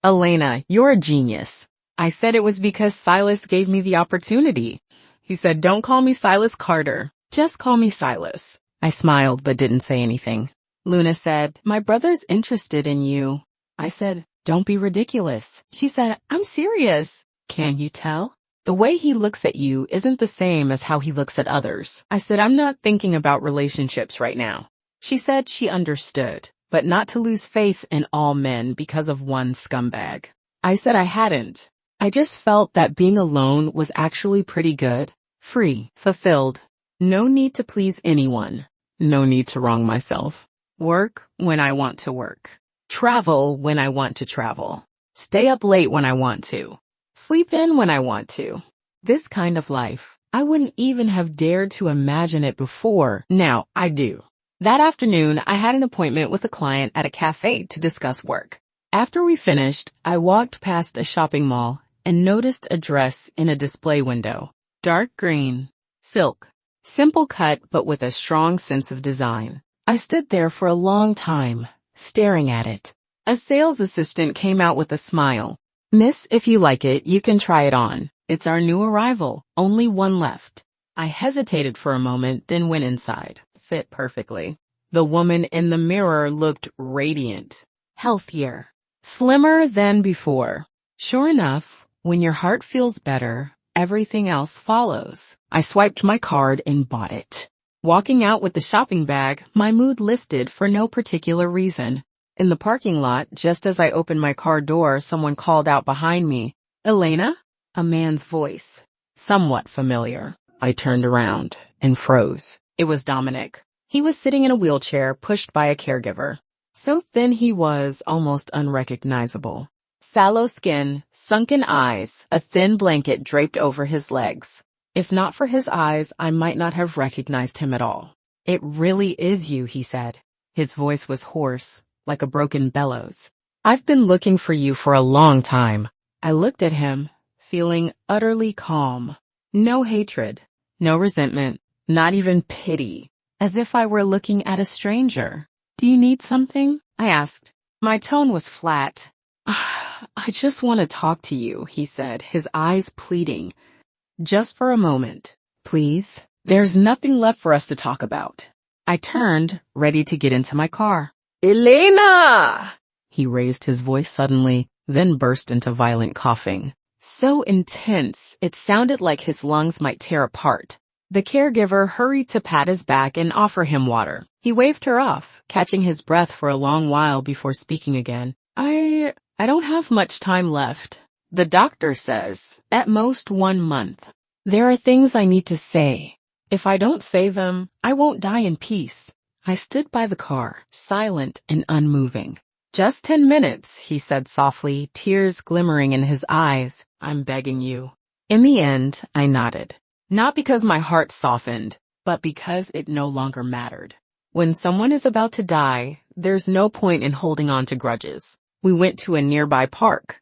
A: Elena, you're a genius. I said it was because Silas gave me the opportunity. He said, don't call me Silas Carter. Just call me Silas. I smiled but didn't say anything. Luna said, my brother's interested in you. I said, don't be ridiculous. She said, I'm serious. Can you tell? The way he looks at you isn't the same as how he looks at others. I said, I'm not thinking about relationships right now. She said she understood, but not to lose faith in all men because of one scumbag. I said I hadn't. I just felt that being alone was actually pretty good, free, fulfilled. No need to please anyone. No need to wrong myself. Work when I want to work. Travel when I want to travel. Stay up late when I want to. Sleep in when I want to. This kind of life, I wouldn't even have dared to imagine it before. Now I do. That afternoon, I had an appointment with a client at a cafe to discuss work. After we finished, I walked past a shopping mall and noticed a dress in a display window. Dark green, silk, simple cut but with a strong sense of design. I stood there for a long time, staring at it. A sales assistant came out with a smile. Miss, if you like it, you can try it on. It's our new arrival, only one left. I hesitated for a moment, then went inside. Fit perfectly. The woman in the mirror looked radiant, healthier, slimmer than before. Sure enough, when your heart feels better, everything else follows. I swiped my card and bought it. Walking out with the shopping bag, my mood lifted for no particular reason. In the parking lot, just as I opened my car door, someone called out behind me, Elena? A man's voice, somewhat familiar. I turned around and froze. It was Dominic. He was sitting in a wheelchair, pushed by a caregiver. So thin he was, almost unrecognizable. Sallow skin, sunken eyes, a thin blanket draped over his legs. If not for his eyes, I might not have recognized him at all. "It really is you," he said. His voice was hoarse, like a broken bellows. "I've been looking for you for a long time." I looked at him, feeling utterly calm. No hatred, no resentment, not even pity, as if I were looking at a stranger. "Do you need something?" I asked. My tone was flat. "I just want to talk to you," he said, his eyes pleading. "Just for a moment, please. There's nothing left for us to talk about." I turned, ready to get into my car. "Elena!" He raised his voice suddenly, then burst into violent coughing. So intense, it sounded like his lungs might tear apart. The caregiver hurried to pat his back and offer him water. He waved her off, catching his breath for a long while before speaking again. I don't have much time left. The doctor says, at most 1 month. There are things I need to say. If I don't say them, I won't die in peace." I stood by the car, silent and unmoving. "Just 10 minutes, he said softly, tears glimmering in his eyes. "I'm begging you." In the end, I nodded. Not because my heart softened, but because it no longer mattered. When someone is about to die, there's no point in holding on to grudges. We went to a nearby park.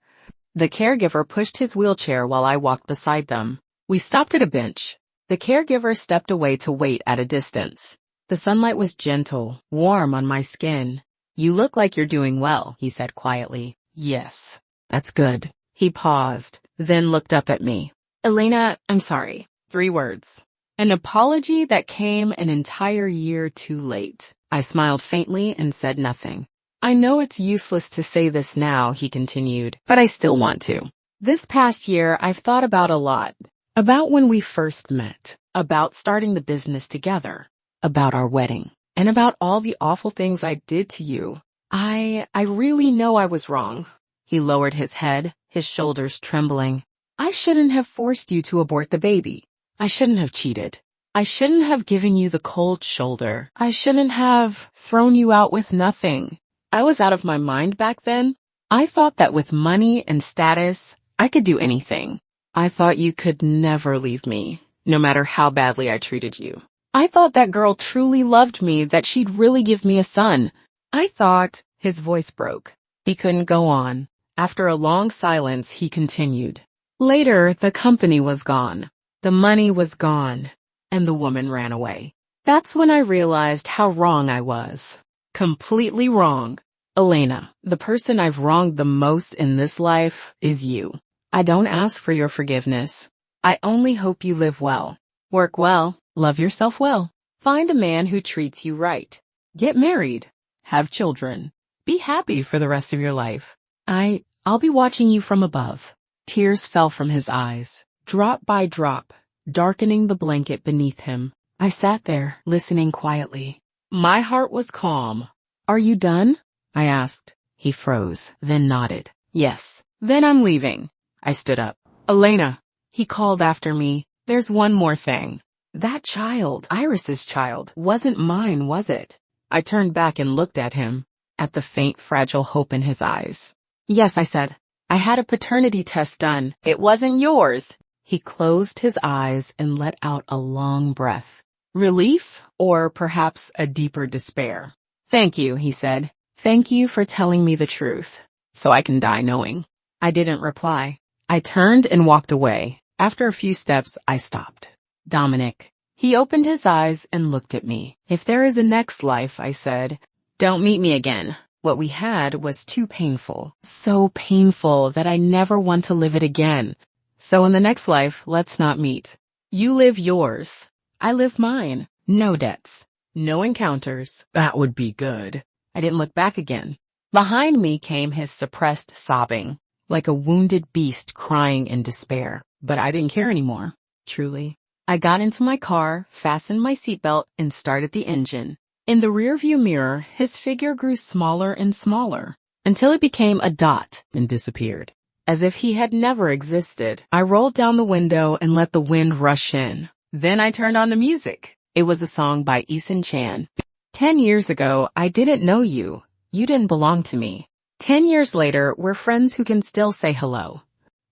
A: The caregiver pushed his wheelchair while I walked beside them. We stopped at a bench. The caregiver stepped away to wait at a distance. The sunlight was gentle, warm on my skin. "You look like you're doing well," he said quietly. "Yes, that's good." He paused, then looked up at me. "Elena, I'm sorry." 3 words. An apology that came an entire year too late. I smiled faintly and said nothing. "I know it's useless to say this now," he continued, "but I still want to. This past year, I've thought about a lot. About when we first met. About starting the business together. About our wedding. And about all the awful things I did to you. I really know I was wrong." He lowered his head, his shoulders trembling. "I shouldn't have forced you to abort the baby. I shouldn't have cheated. I shouldn't have given you the cold shoulder. I shouldn't have thrown you out with nothing. I was out of my mind back then. I thought that with money and status, I could do anything. I thought you could never leave me, no matter how badly I treated you. I thought that girl truly loved me, that she'd really give me a son. I thought—" His voice broke. He couldn't go on. After a long silence, he continued. "Later, the company was gone. The money was gone. And the woman ran away. That's when I realized how wrong I was. Completely wrong. Elena, the person I've wronged the most in this life is you. I don't ask for your forgiveness. I only hope you live well. Work well. Love yourself well. Find a man who treats you right. Get married. Have children. Be happy for the rest of your life. I'll be watching you from above." Tears fell from his eyes, drop by drop, darkening the blanket beneath him. I sat there, listening quietly. My heart was calm. "Are you done?" I asked. He froze, then nodded. "Yes. Then I'm leaving." I stood up. "Elena," he called after me, "there's one more thing. That child, Iris's child, wasn't mine, was it?" I turned back and looked at him, at the faint, fragile hope in his eyes. "Yes," I said. "I had a paternity test done. It wasn't yours." He closed his eyes and let out a long breath. Relief, or perhaps a deeper despair. "Thank you," he said. "Thank you for telling me the truth, so I can die knowing." I didn't reply. I turned and walked away. After a few steps, I stopped. "Dominic." He opened his eyes and looked at me. "If there is a next life," I said, "don't meet me again. What we had was too painful. So painful that I never want to live it again. So in the next life, let's not meet. You live yours. I live mine. No debts. No encounters." "That would be good." I didn't look back again. Behind me came his suppressed sobbing, like a wounded beast crying in despair. But I didn't care anymore, truly. I got into my car, fastened my seatbelt, and started the engine. In the rearview mirror, his figure grew smaller and smaller, until it became a dot and disappeared. As if he had never existed, I rolled down the window and let the wind rush in. Then I turned on the music. It was a song by Chan. 10 years ago, I didn't know you. You didn't belong to me. 10 years later, we're friends who can still say hello.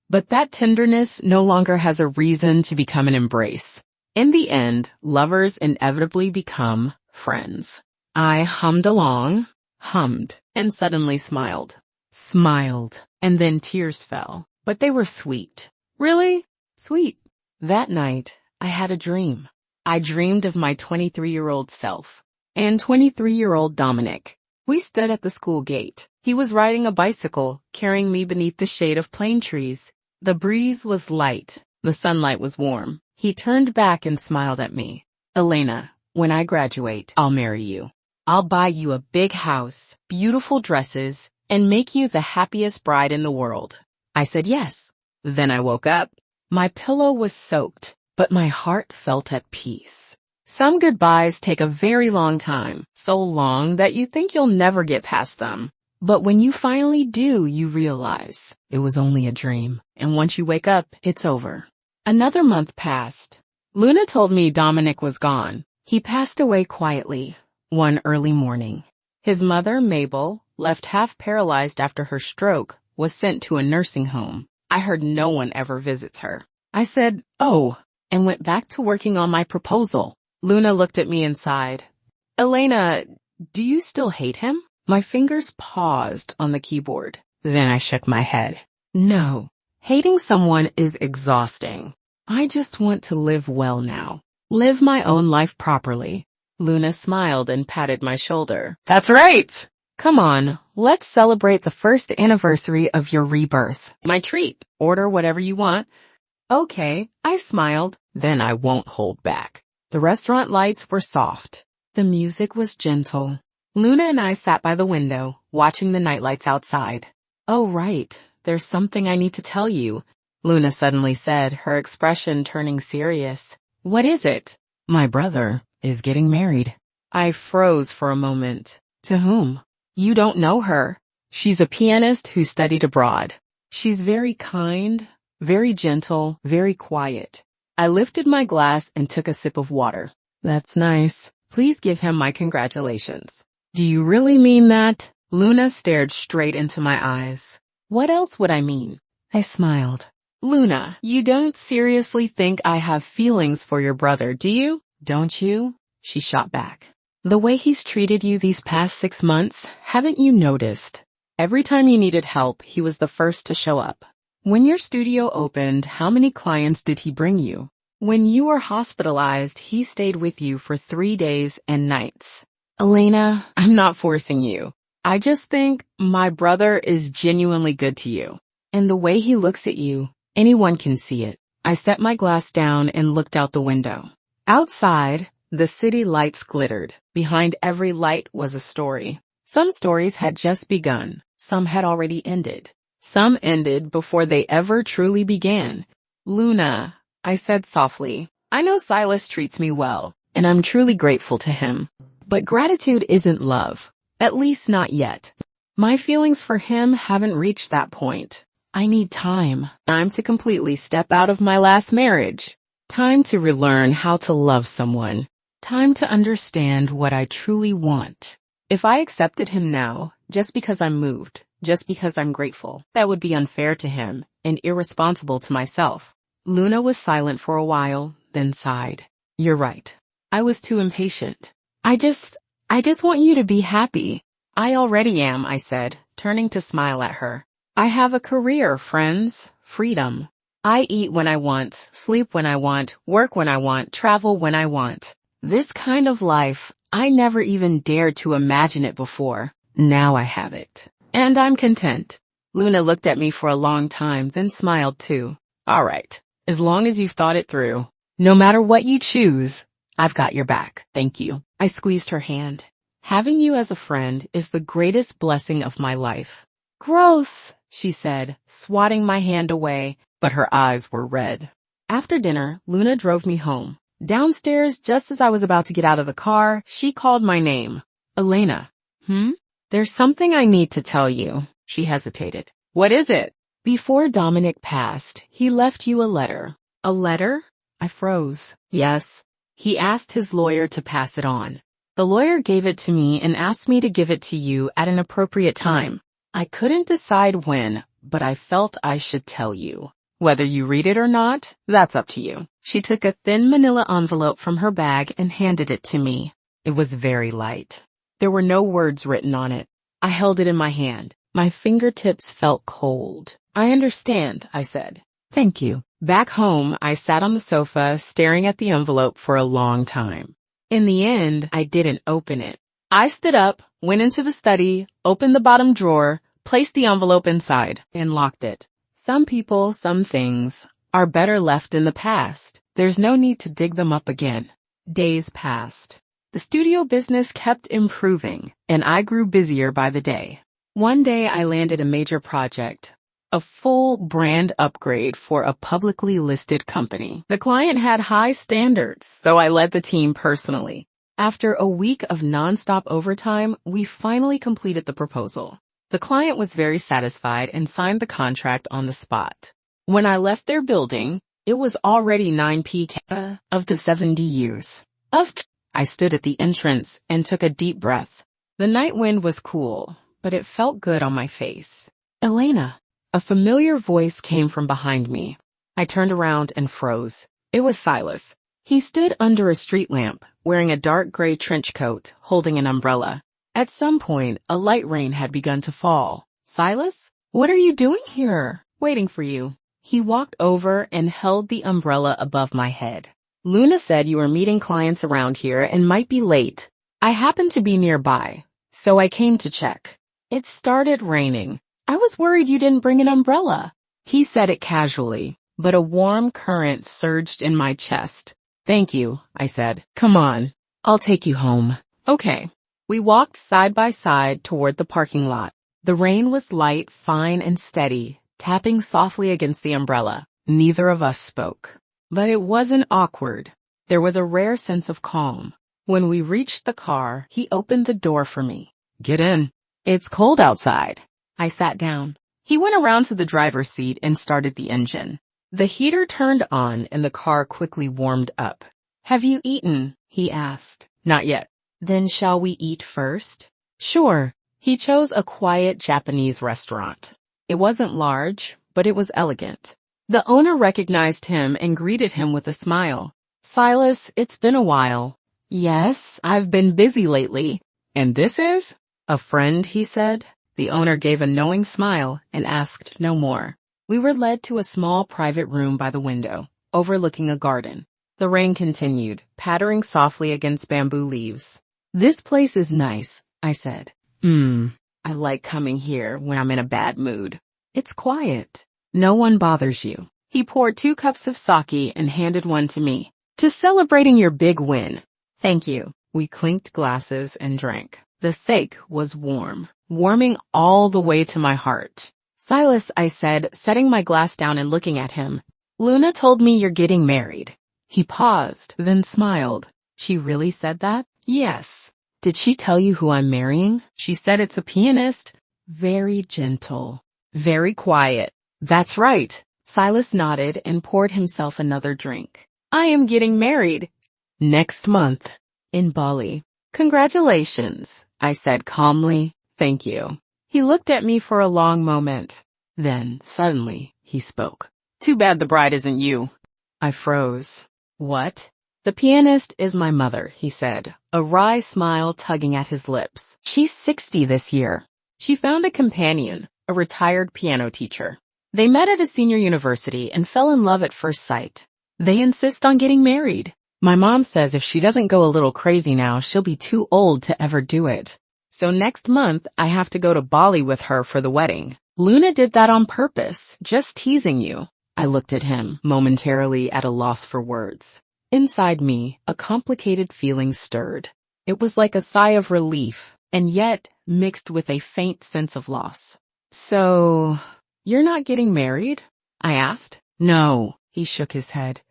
A: But that tenderness no longer has a reason to become an embrace. In the end, lovers inevitably become friends. I hummed along, and suddenly smiled. And then tears fell. But they were sweet. Really? Sweet. That night, I had a dream. I dreamed of my 23-year-old self and 23-year-old Dominic. We stood at the school gate. He was riding a bicycle, carrying me beneath the shade of plane trees. The breeze was light. The sunlight was warm. He turned back and smiled at me. Elena, when I graduate, I'll marry you. I'll buy you a big house, beautiful dresses, and make you the happiest bride in the world. I said yes. Then I woke up. My pillow was soaked, but my heart felt at peace. Some goodbyes take a very long time, so long that you think you'll never get past them. But when you finally do, you realize it was only a dream. And once you wake up, it's over. Another month passed. Luna told me Dominic was gone. He passed away quietly one early morning. His mother, Mabel, left half paralyzed after her stroke, was sent to a nursing home. I heard no one ever visits her. I said, oh, and went back to working on my proposal. Luna looked at me and sighed. Elena, do you still hate him? My fingers paused on the keyboard. Then I shook my head. No, hating someone is exhausting. I just want to live well now. Live my own life properly. Luna smiled and patted my shoulder. That's right. Come on, let's celebrate the first anniversary of your rebirth. My treat. Order whatever you want. Okay, I smiled. Then I won't hold back. The restaurant lights were soft. The music was gentle. Luna and I sat by the window, watching the nightlights outside. Oh, right. There's something I need to tell you, Luna suddenly said, her expression turning serious. What is it? My brother is getting married. I froze for a moment. To whom? You don't know her. She's a pianist who studied abroad. She's very kind, very gentle, very quiet. I lifted my glass and took a sip of water. That's nice. Please give him my congratulations. Do you really mean that? Luna stared straight into my eyes. What else would I mean? I smiled. Luna, you don't seriously think I have feelings for your brother, do you? Don't you? She shot back. The way he's treated you these past 6 months, haven't you noticed? Every time you needed help, he was the first to show up. When your studio opened, how many clients did he bring you? When you were hospitalized, he stayed with you for 3 days and nights. Elena, I'm not forcing you. I just think my brother is genuinely good to you. And the way he looks at you, anyone can see it. I set my glass down and looked out the window. Outside, the city lights glittered. Behind every light was a story. Some stories had just begun. Some had already ended. Some ended before they ever truly began. Luna, I said softly, I know Silas treats me well, and I'm truly grateful to him. But gratitude isn't love. At least not yet. My feelings for him haven't reached that point. I need time. Time to completely step out of my last marriage. Time to relearn how to love someone. Time to understand what I truly want. If I accepted him now, just because I'm moved, just because I'm grateful, that would be unfair to him and irresponsible to myself. Luna was silent for a while, then sighed. You're right. I was too impatient. I just want you to be happy. I already am, I said, turning to smile at her. I have a career, friends, freedom. I eat when I want, sleep when I want, work when I want, travel when I want. This kind of life, I never even dared to imagine it before. Now I have it. And I'm content. Luna looked at me for a long time, then smiled too. All right. As long as you've thought it through. No matter what you choose, I've got your back. Thank you. I squeezed her hand. Having you as a friend is the greatest blessing of my life. Gross, she said, swatting my hand away, but her eyes were red. After dinner, Luna drove me home. Downstairs, just as I was about to get out of the car, she called my name. Elena. There's something I need to tell you. She hesitated. What is it? Before Dominic passed, he left you a letter. A letter? I froze. Yes. He asked his lawyer to pass it on. The lawyer gave it to me and asked me to give it to you at an appropriate time. I couldn't decide when, but I felt I should tell you. Whether you read it or not, that's up to you. She took a thin manila envelope from her bag and handed it to me. It was very light. There were no words written on it. I held it in my hand. My fingertips felt cold. I understand, I said. Thank you. Back home, I sat on the sofa staring at the envelope for a long time. In the end, I didn't open it. I stood up, went into the study, opened the bottom drawer, placed the envelope inside, and locked it. Some people, some things, are better left in the past. There's no need to dig them up again. Days passed. The studio business kept improving, and I grew busier by the day. One day I landed a major project, a full brand upgrade for a publicly listed company. The client had high standards, so I led the team personally. After a week of nonstop overtime, we finally completed the proposal. The client was very satisfied and signed the contract on the spot. When I left their building, it was already 9 p.m. After 70 years. I stood at the entrance and took a deep breath. The night wind was cool, but it felt good on my face. Elena. A familiar voice came from behind me. I turned around and froze. It was Silas. He stood under a street lamp, wearing a dark gray trench coat, holding an umbrella. At some point, a light rain had begun to fall. Silas? What are you doing here? Waiting for you. He walked over and held the umbrella above my head. Luna said you were meeting clients around here and might be late. I happened to be nearby, so I came to check. It started raining. I was worried you didn't bring an umbrella. He said it casually, but a warm current surged in my chest. Thank you, I said. Come on, I'll take you home. Okay. We walked side by side toward the parking lot. The rain was light, fine, and steady, tapping softly against the umbrella. Neither of us spoke. But it wasn't awkward. There was a rare sense of calm. When we reached the car, he opened the door for me. Get in. It's cold outside. I sat down. He went around to the driver's seat and started the engine. The heater turned on and the car quickly warmed up. Have you eaten? He asked. Not yet. Then shall we eat first? Sure. He chose a quiet Japanese restaurant. It wasn't large, but it was elegant. The owner recognized him and greeted him with a smile. Silas, it's been a while. Yes, I've been busy lately. And this is? A friend, he said. The owner gave a knowing smile and asked no more. We were led to a small private room by the window, overlooking a garden. The rain continued, pattering softly against bamboo leaves. This place is nice, I said. I like coming here when I'm in a bad mood. It's quiet. No one bothers you. He poured 2 cups of sake and handed one to me. To celebrating your big win. Thank you. We clinked glasses and drank. The sake was warm, warming all the way to my heart. Silas, I said, setting my glass down and looking at him. Luna told me you're getting married. He paused, then smiled. She really said that? Yes. Did she tell you who I'm marrying? She said it's a pianist. Very gentle. Very quiet. That's right. Silas nodded and poured himself another drink. I am getting married. Next month. In Bali. Congratulations, I said calmly. Thank you. He looked at me for a long moment. Then, suddenly, he spoke. Too bad the bride isn't you. I froze. What? The pianist is my mother, he said, a wry smile tugging at his lips. She's 60 this year. She found a companion, a retired piano teacher. They met at a senior university and fell in love at first sight. They insist on getting married. My mom says if she doesn't go a little crazy now, she'll be too old to ever do it. So next month, I have to go to Bali with her for the wedding. Luna did that on purpose, just teasing you. I looked at him, momentarily at a loss for words. Inside me, a complicated feeling stirred. It was like a sigh of relief, and yet mixed with a faint sense of loss. So, you're not getting married? I asked. No, he shook his head.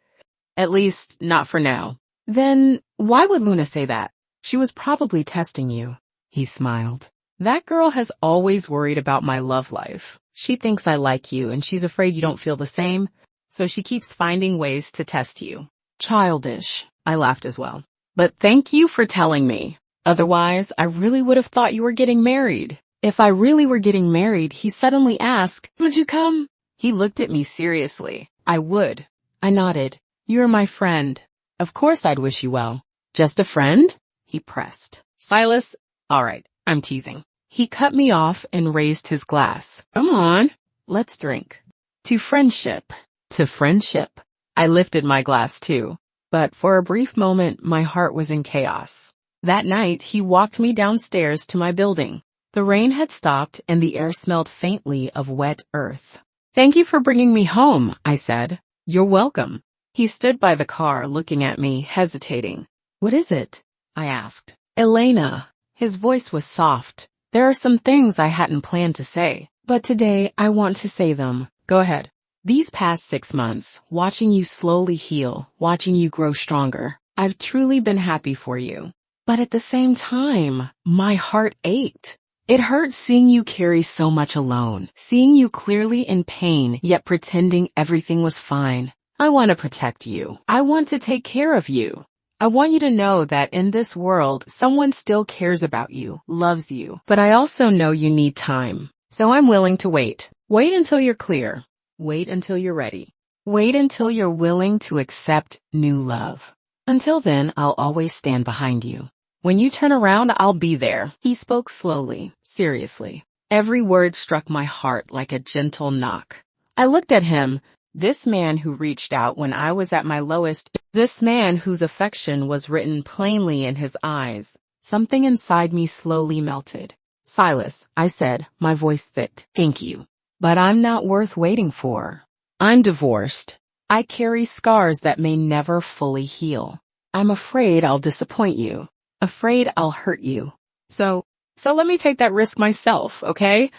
A: At least, not for now. Then, why would Luna say that? She was probably testing you. He smiled. That girl has always worried about my love life. She thinks I like you and she's afraid you don't feel the same, so she keeps finding ways to test you. Childish. I laughed as well. But thank you for telling me. Otherwise, I really would have thought you were getting married. If I really were getting married, he suddenly asked, would you come? He looked at me seriously. I would. I nodded. You're my friend. Of course I'd wish you well. Just a friend? He pressed. Silas, all right, I'm teasing. He cut me off and raised his glass. Come on, let's drink. To friendship. To friendship. I lifted my glass too, but for a brief moment my heart was in chaos. That night he walked me downstairs to my building. The rain had stopped and the air smelled faintly of wet earth. Thank you for bringing me home, I said. You're welcome. He stood by the car looking at me, hesitating. What is it? I asked. Elena. His voice was soft. There are some things I hadn't planned to say, but today I want to say them. Go ahead. These past 6 months, watching you slowly heal, watching you grow stronger, I've truly been happy for you. But at the same time, my heart ached. It hurt seeing you carry so much alone, seeing you clearly in pain, yet pretending everything was fine. I want to protect you. I want to take care of you. I want you to know that in this world, someone still cares about you, loves you. But I also know you need time. So I'm willing to wait. Wait until you're clear. Wait until you're ready. Wait until you're willing to accept new love. Until then, I'll always stand behind you. When you turn around, I'll be there. He spoke slowly, seriously. Every word struck my heart like a gentle knock. I looked at him, this man who reached out when I was at my lowest, this man whose affection was written plainly in his eyes. Something inside me slowly melted. Silas, I said, my voice thick. Thank you. But I'm not worth waiting for. I'm divorced. I carry scars that may never fully heal. I'm afraid I'll disappoint you. Afraid I'll hurt you. So let me take that risk myself, okay?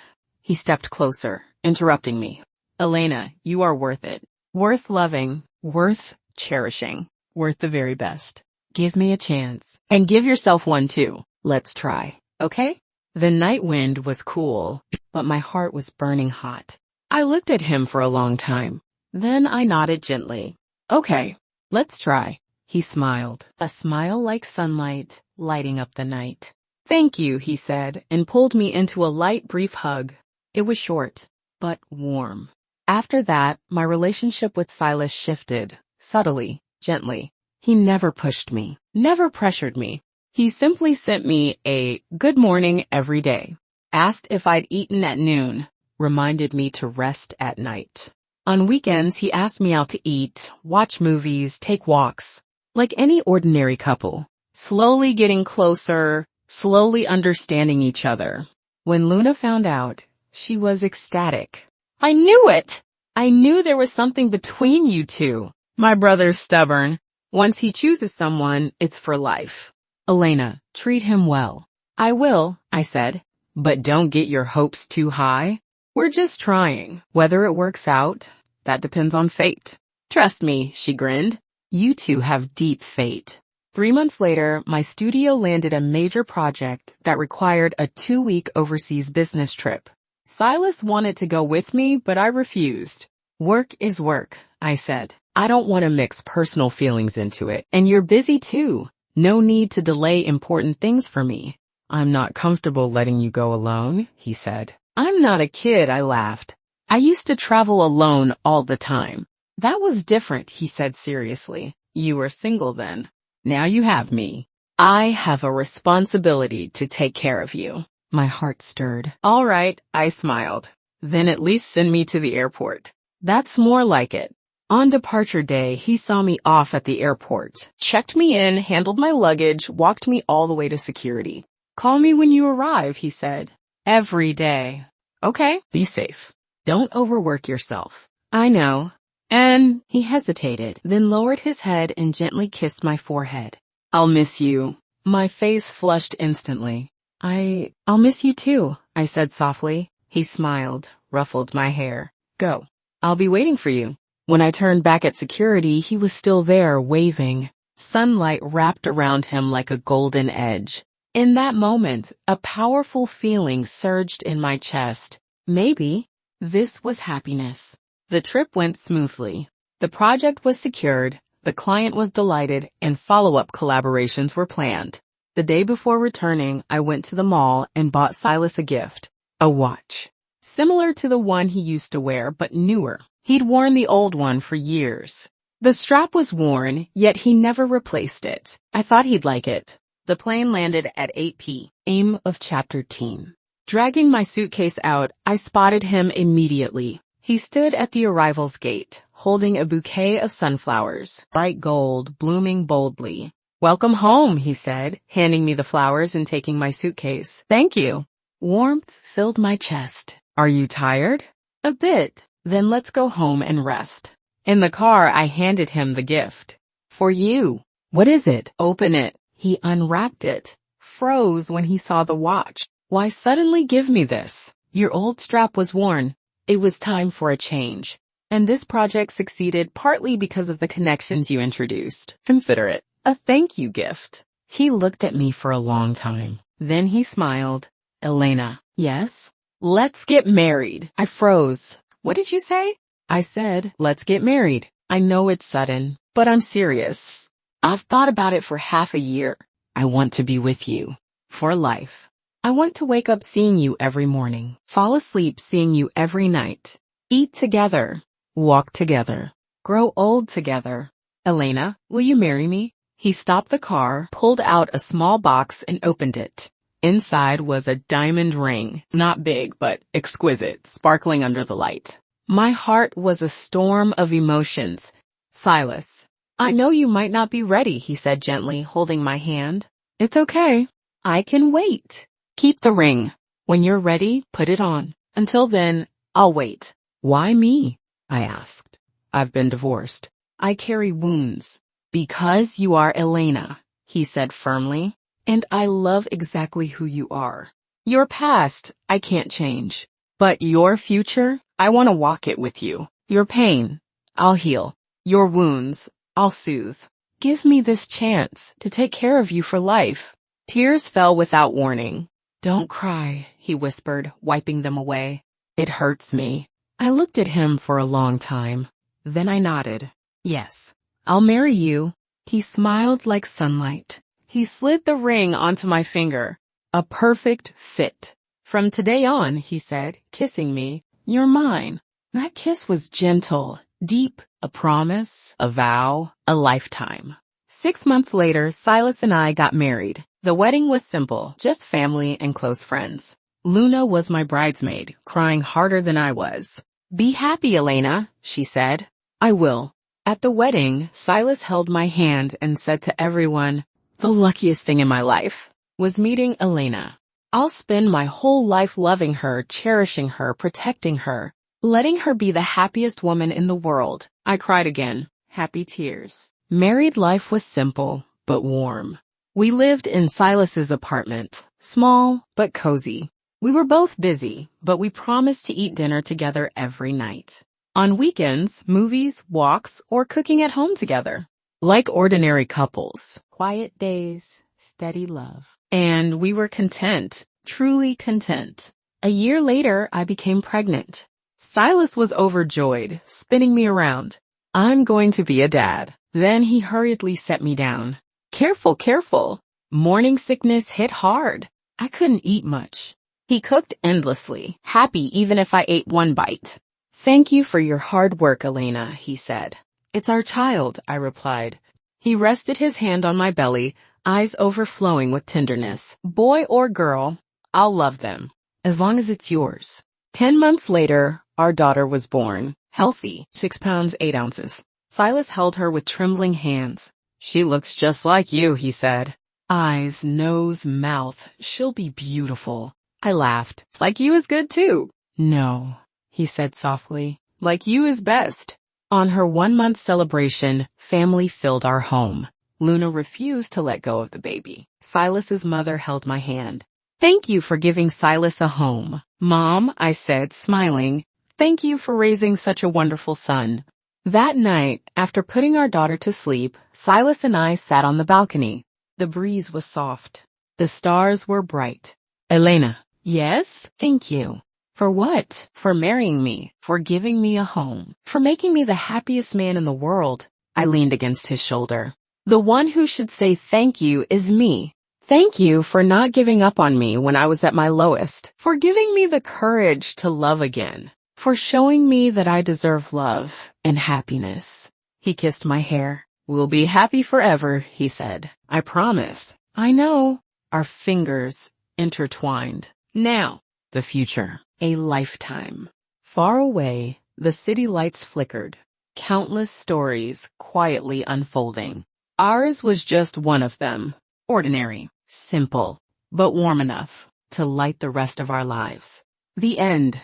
A: He stepped closer, interrupting me. Elena, you are worth it. Worth loving, worth cherishing, worth the very best. Give me a chance. And give yourself one too. Let's try, okay? The night wind was cool, but my heart was burning hot. I looked at him for a long time. Then I nodded gently. Okay, let's try. He smiled, a smile like sunlight, lighting up the night. Thank you, he said, and pulled me into a light, brief hug. It was short, but warm. After that, my relationship with Silas shifted, subtly, gently. He never pushed me, never pressured me. He simply sent me a good morning every day, asked if I'd eaten at noon, reminded me to rest at night. On weekends, he asked me out to eat, watch movies, take walks, like any ordinary couple, slowly getting closer, slowly understanding each other. When Luna found out, she was ecstatic. I knew it! I knew there was something between you two. My brother's stubborn. Once he chooses someone, it's for life. Elena, treat him well. I will, I said, but don't get your hopes too high. We're just trying. Whether it works out, that depends on fate. Trust me, she grinned. You two have deep fate. 3 months later, my studio landed a major project that required a 2-week overseas business trip. Silas wanted to go with me, but I refused. Work is work, I said. I don't want to mix personal feelings into it, and you're busy too. No need to delay important things for me. I'm not comfortable letting you go alone, he said. I'm not a kid, I laughed. I used to travel alone all the time. That was different, he said seriously. You were single then. Now you have me. I have a responsibility to take care of you. My heart stirred. All right, I smiled. Then at least send me to the airport. That's more like it. On departure day, he saw me off at the airport, checked me in, handled my luggage, walked me all the way to security. Call me when you arrive, he said. Every day. Okay, be safe. Don't overwork yourself. I know. And he hesitated, then lowered his head and gently kissed my forehead. I'll miss you. My face flushed instantly. I'll miss you too, I said softly. He smiled, ruffled my hair. Go. I'll be waiting for you. When I turned back at security, he was still there, waving. Sunlight wrapped around him like a golden edge. In that moment, a powerful feeling surged in my chest. Maybe this was happiness. The trip went smoothly. The project was secured. The client was delighted and follow-up collaborations were planned. The day before returning, I went to the mall and bought Silas a gift, a watch. Similar to the one he used to wear, but newer. He'd worn the old one for years. The strap was worn, yet he never replaced it. I thought he'd like it. The plane landed at 8 p.m. of Chapter 10. Dragging my suitcase out, I spotted him immediately. He stood at the arrival's gate, holding a bouquet of sunflowers, bright gold, blooming boldly. "Welcome home," he said, handing me the flowers and taking my suitcase. "Thank you." Warmth filled my chest. "Are you tired?" "A bit." "Then let's go home and rest." In the car, I handed him the gift. "For you." "What is it?" "Open it." He unwrapped it, froze when he saw the watch. "Why suddenly give me this? Your old strap was worn. It was time for a change. And this project succeeded partly because of the connections you introduced. Consider it a thank you gift." He looked at me for a long time. Then he smiled. "Elena." "Yes?" "Let's get married." I froze. "What did you say?" I said, "Let's get married. I know it's sudden, but I'm serious. I've thought about it for half a year. I want to be with you. For life. I want to wake up seeing you every morning, fall asleep seeing you every night, eat together, walk together, grow old together. Elena, will you marry me?" He stopped the car, pulled out a small box and opened it. Inside was a diamond ring, not big but exquisite, sparkling under the light. My heart was a storm of emotions. "Silas, I know you might not be ready," he said gently, holding my hand. "It's okay. I can wait. Keep the ring. When you're ready, put it on. Until then, I'll wait." "Why me?" I asked. "I've been divorced. I carry wounds." "Because you are Elena," he said firmly, "and I love exactly who you are. Your past, I can't change. But your future, I want to walk it with you. Your pain, I'll heal. Your wounds, I'll soothe. Give me this chance to take care of you for life." Tears fell without warning. "Don't cry," he whispered, wiping them away. "It hurts me." I looked at him for a long time. Then I nodded. "Yes, I'll marry you." He smiled like sunlight. He slid the ring onto my finger. "A perfect fit. From today on," he said, kissing me, "you're mine." That kiss was gentle, deep, a promise, a vow, a lifetime. 6 months later, Silas and I got married. The wedding was simple, just family and close friends. Luna was my bridesmaid, crying harder than I was. "Be happy, Elena," she said. "I will." At the wedding, Silas held my hand and said to everyone, "The luckiest thing in my life was meeting Elena. I'll spend my whole life loving her, cherishing her, protecting her, letting her be the happiest woman in the world." I cried again, happy tears. Married life was simple, but warm. We lived in Silas's apartment, small but cozy. We were both busy, but we promised to eat dinner together every night. On weekends, movies, walks, or cooking at home together. Like ordinary couples. Quiet days, steady love. And we were content, truly content. A year later, I became pregnant. Silas was overjoyed, spinning me around. "I'm going to be a dad." Then he hurriedly set me down. "Careful, careful." Morning sickness hit hard. I couldn't eat much. He cooked endlessly, happy even if I ate one bite. "Thank you for your hard work, Elena," he said. "It's our child," I replied. He rested his hand on my belly, eyes overflowing with tenderness. "Boy or girl, I'll love them, as long as it's yours." 10 months later, our daughter was born, healthy, 6 pounds 8 ounces. Silas held her with trembling hands. "She looks just like you," he said. "Eyes, nose, mouth, she'll be beautiful." I laughed. "Like you is good too." "No," he said softly, "like you is best." On her 1-month celebration, family filled our home. Luna refused to let go of the baby. Silas's mother held my hand. "Thank you for giving Silas a home." "Mom," I said, smiling, "thank you for raising such a wonderful son." That night, after putting our daughter to sleep, Silas and I sat on the balcony. The breeze was soft. The stars were bright. "Elena." "Yes?" "Thank you." "For what?" "For marrying me, for giving me a home, for making me the happiest man in the world." I leaned against his shoulder. The one who should say thank you is me. Thank you for not giving up on me when I was at my lowest, for giving me the courage to love again, for showing me that I deserve love and happiness. He kissed my hair. We'll be happy forever, he said. I promise. I know. Our fingers intertwined. Now, the future. A lifetime. Far away, the city lights flickered. Countless stories quietly unfolding. Ours was just one of them. Ordinary, simple, but warm enough to light the rest of our lives. The end.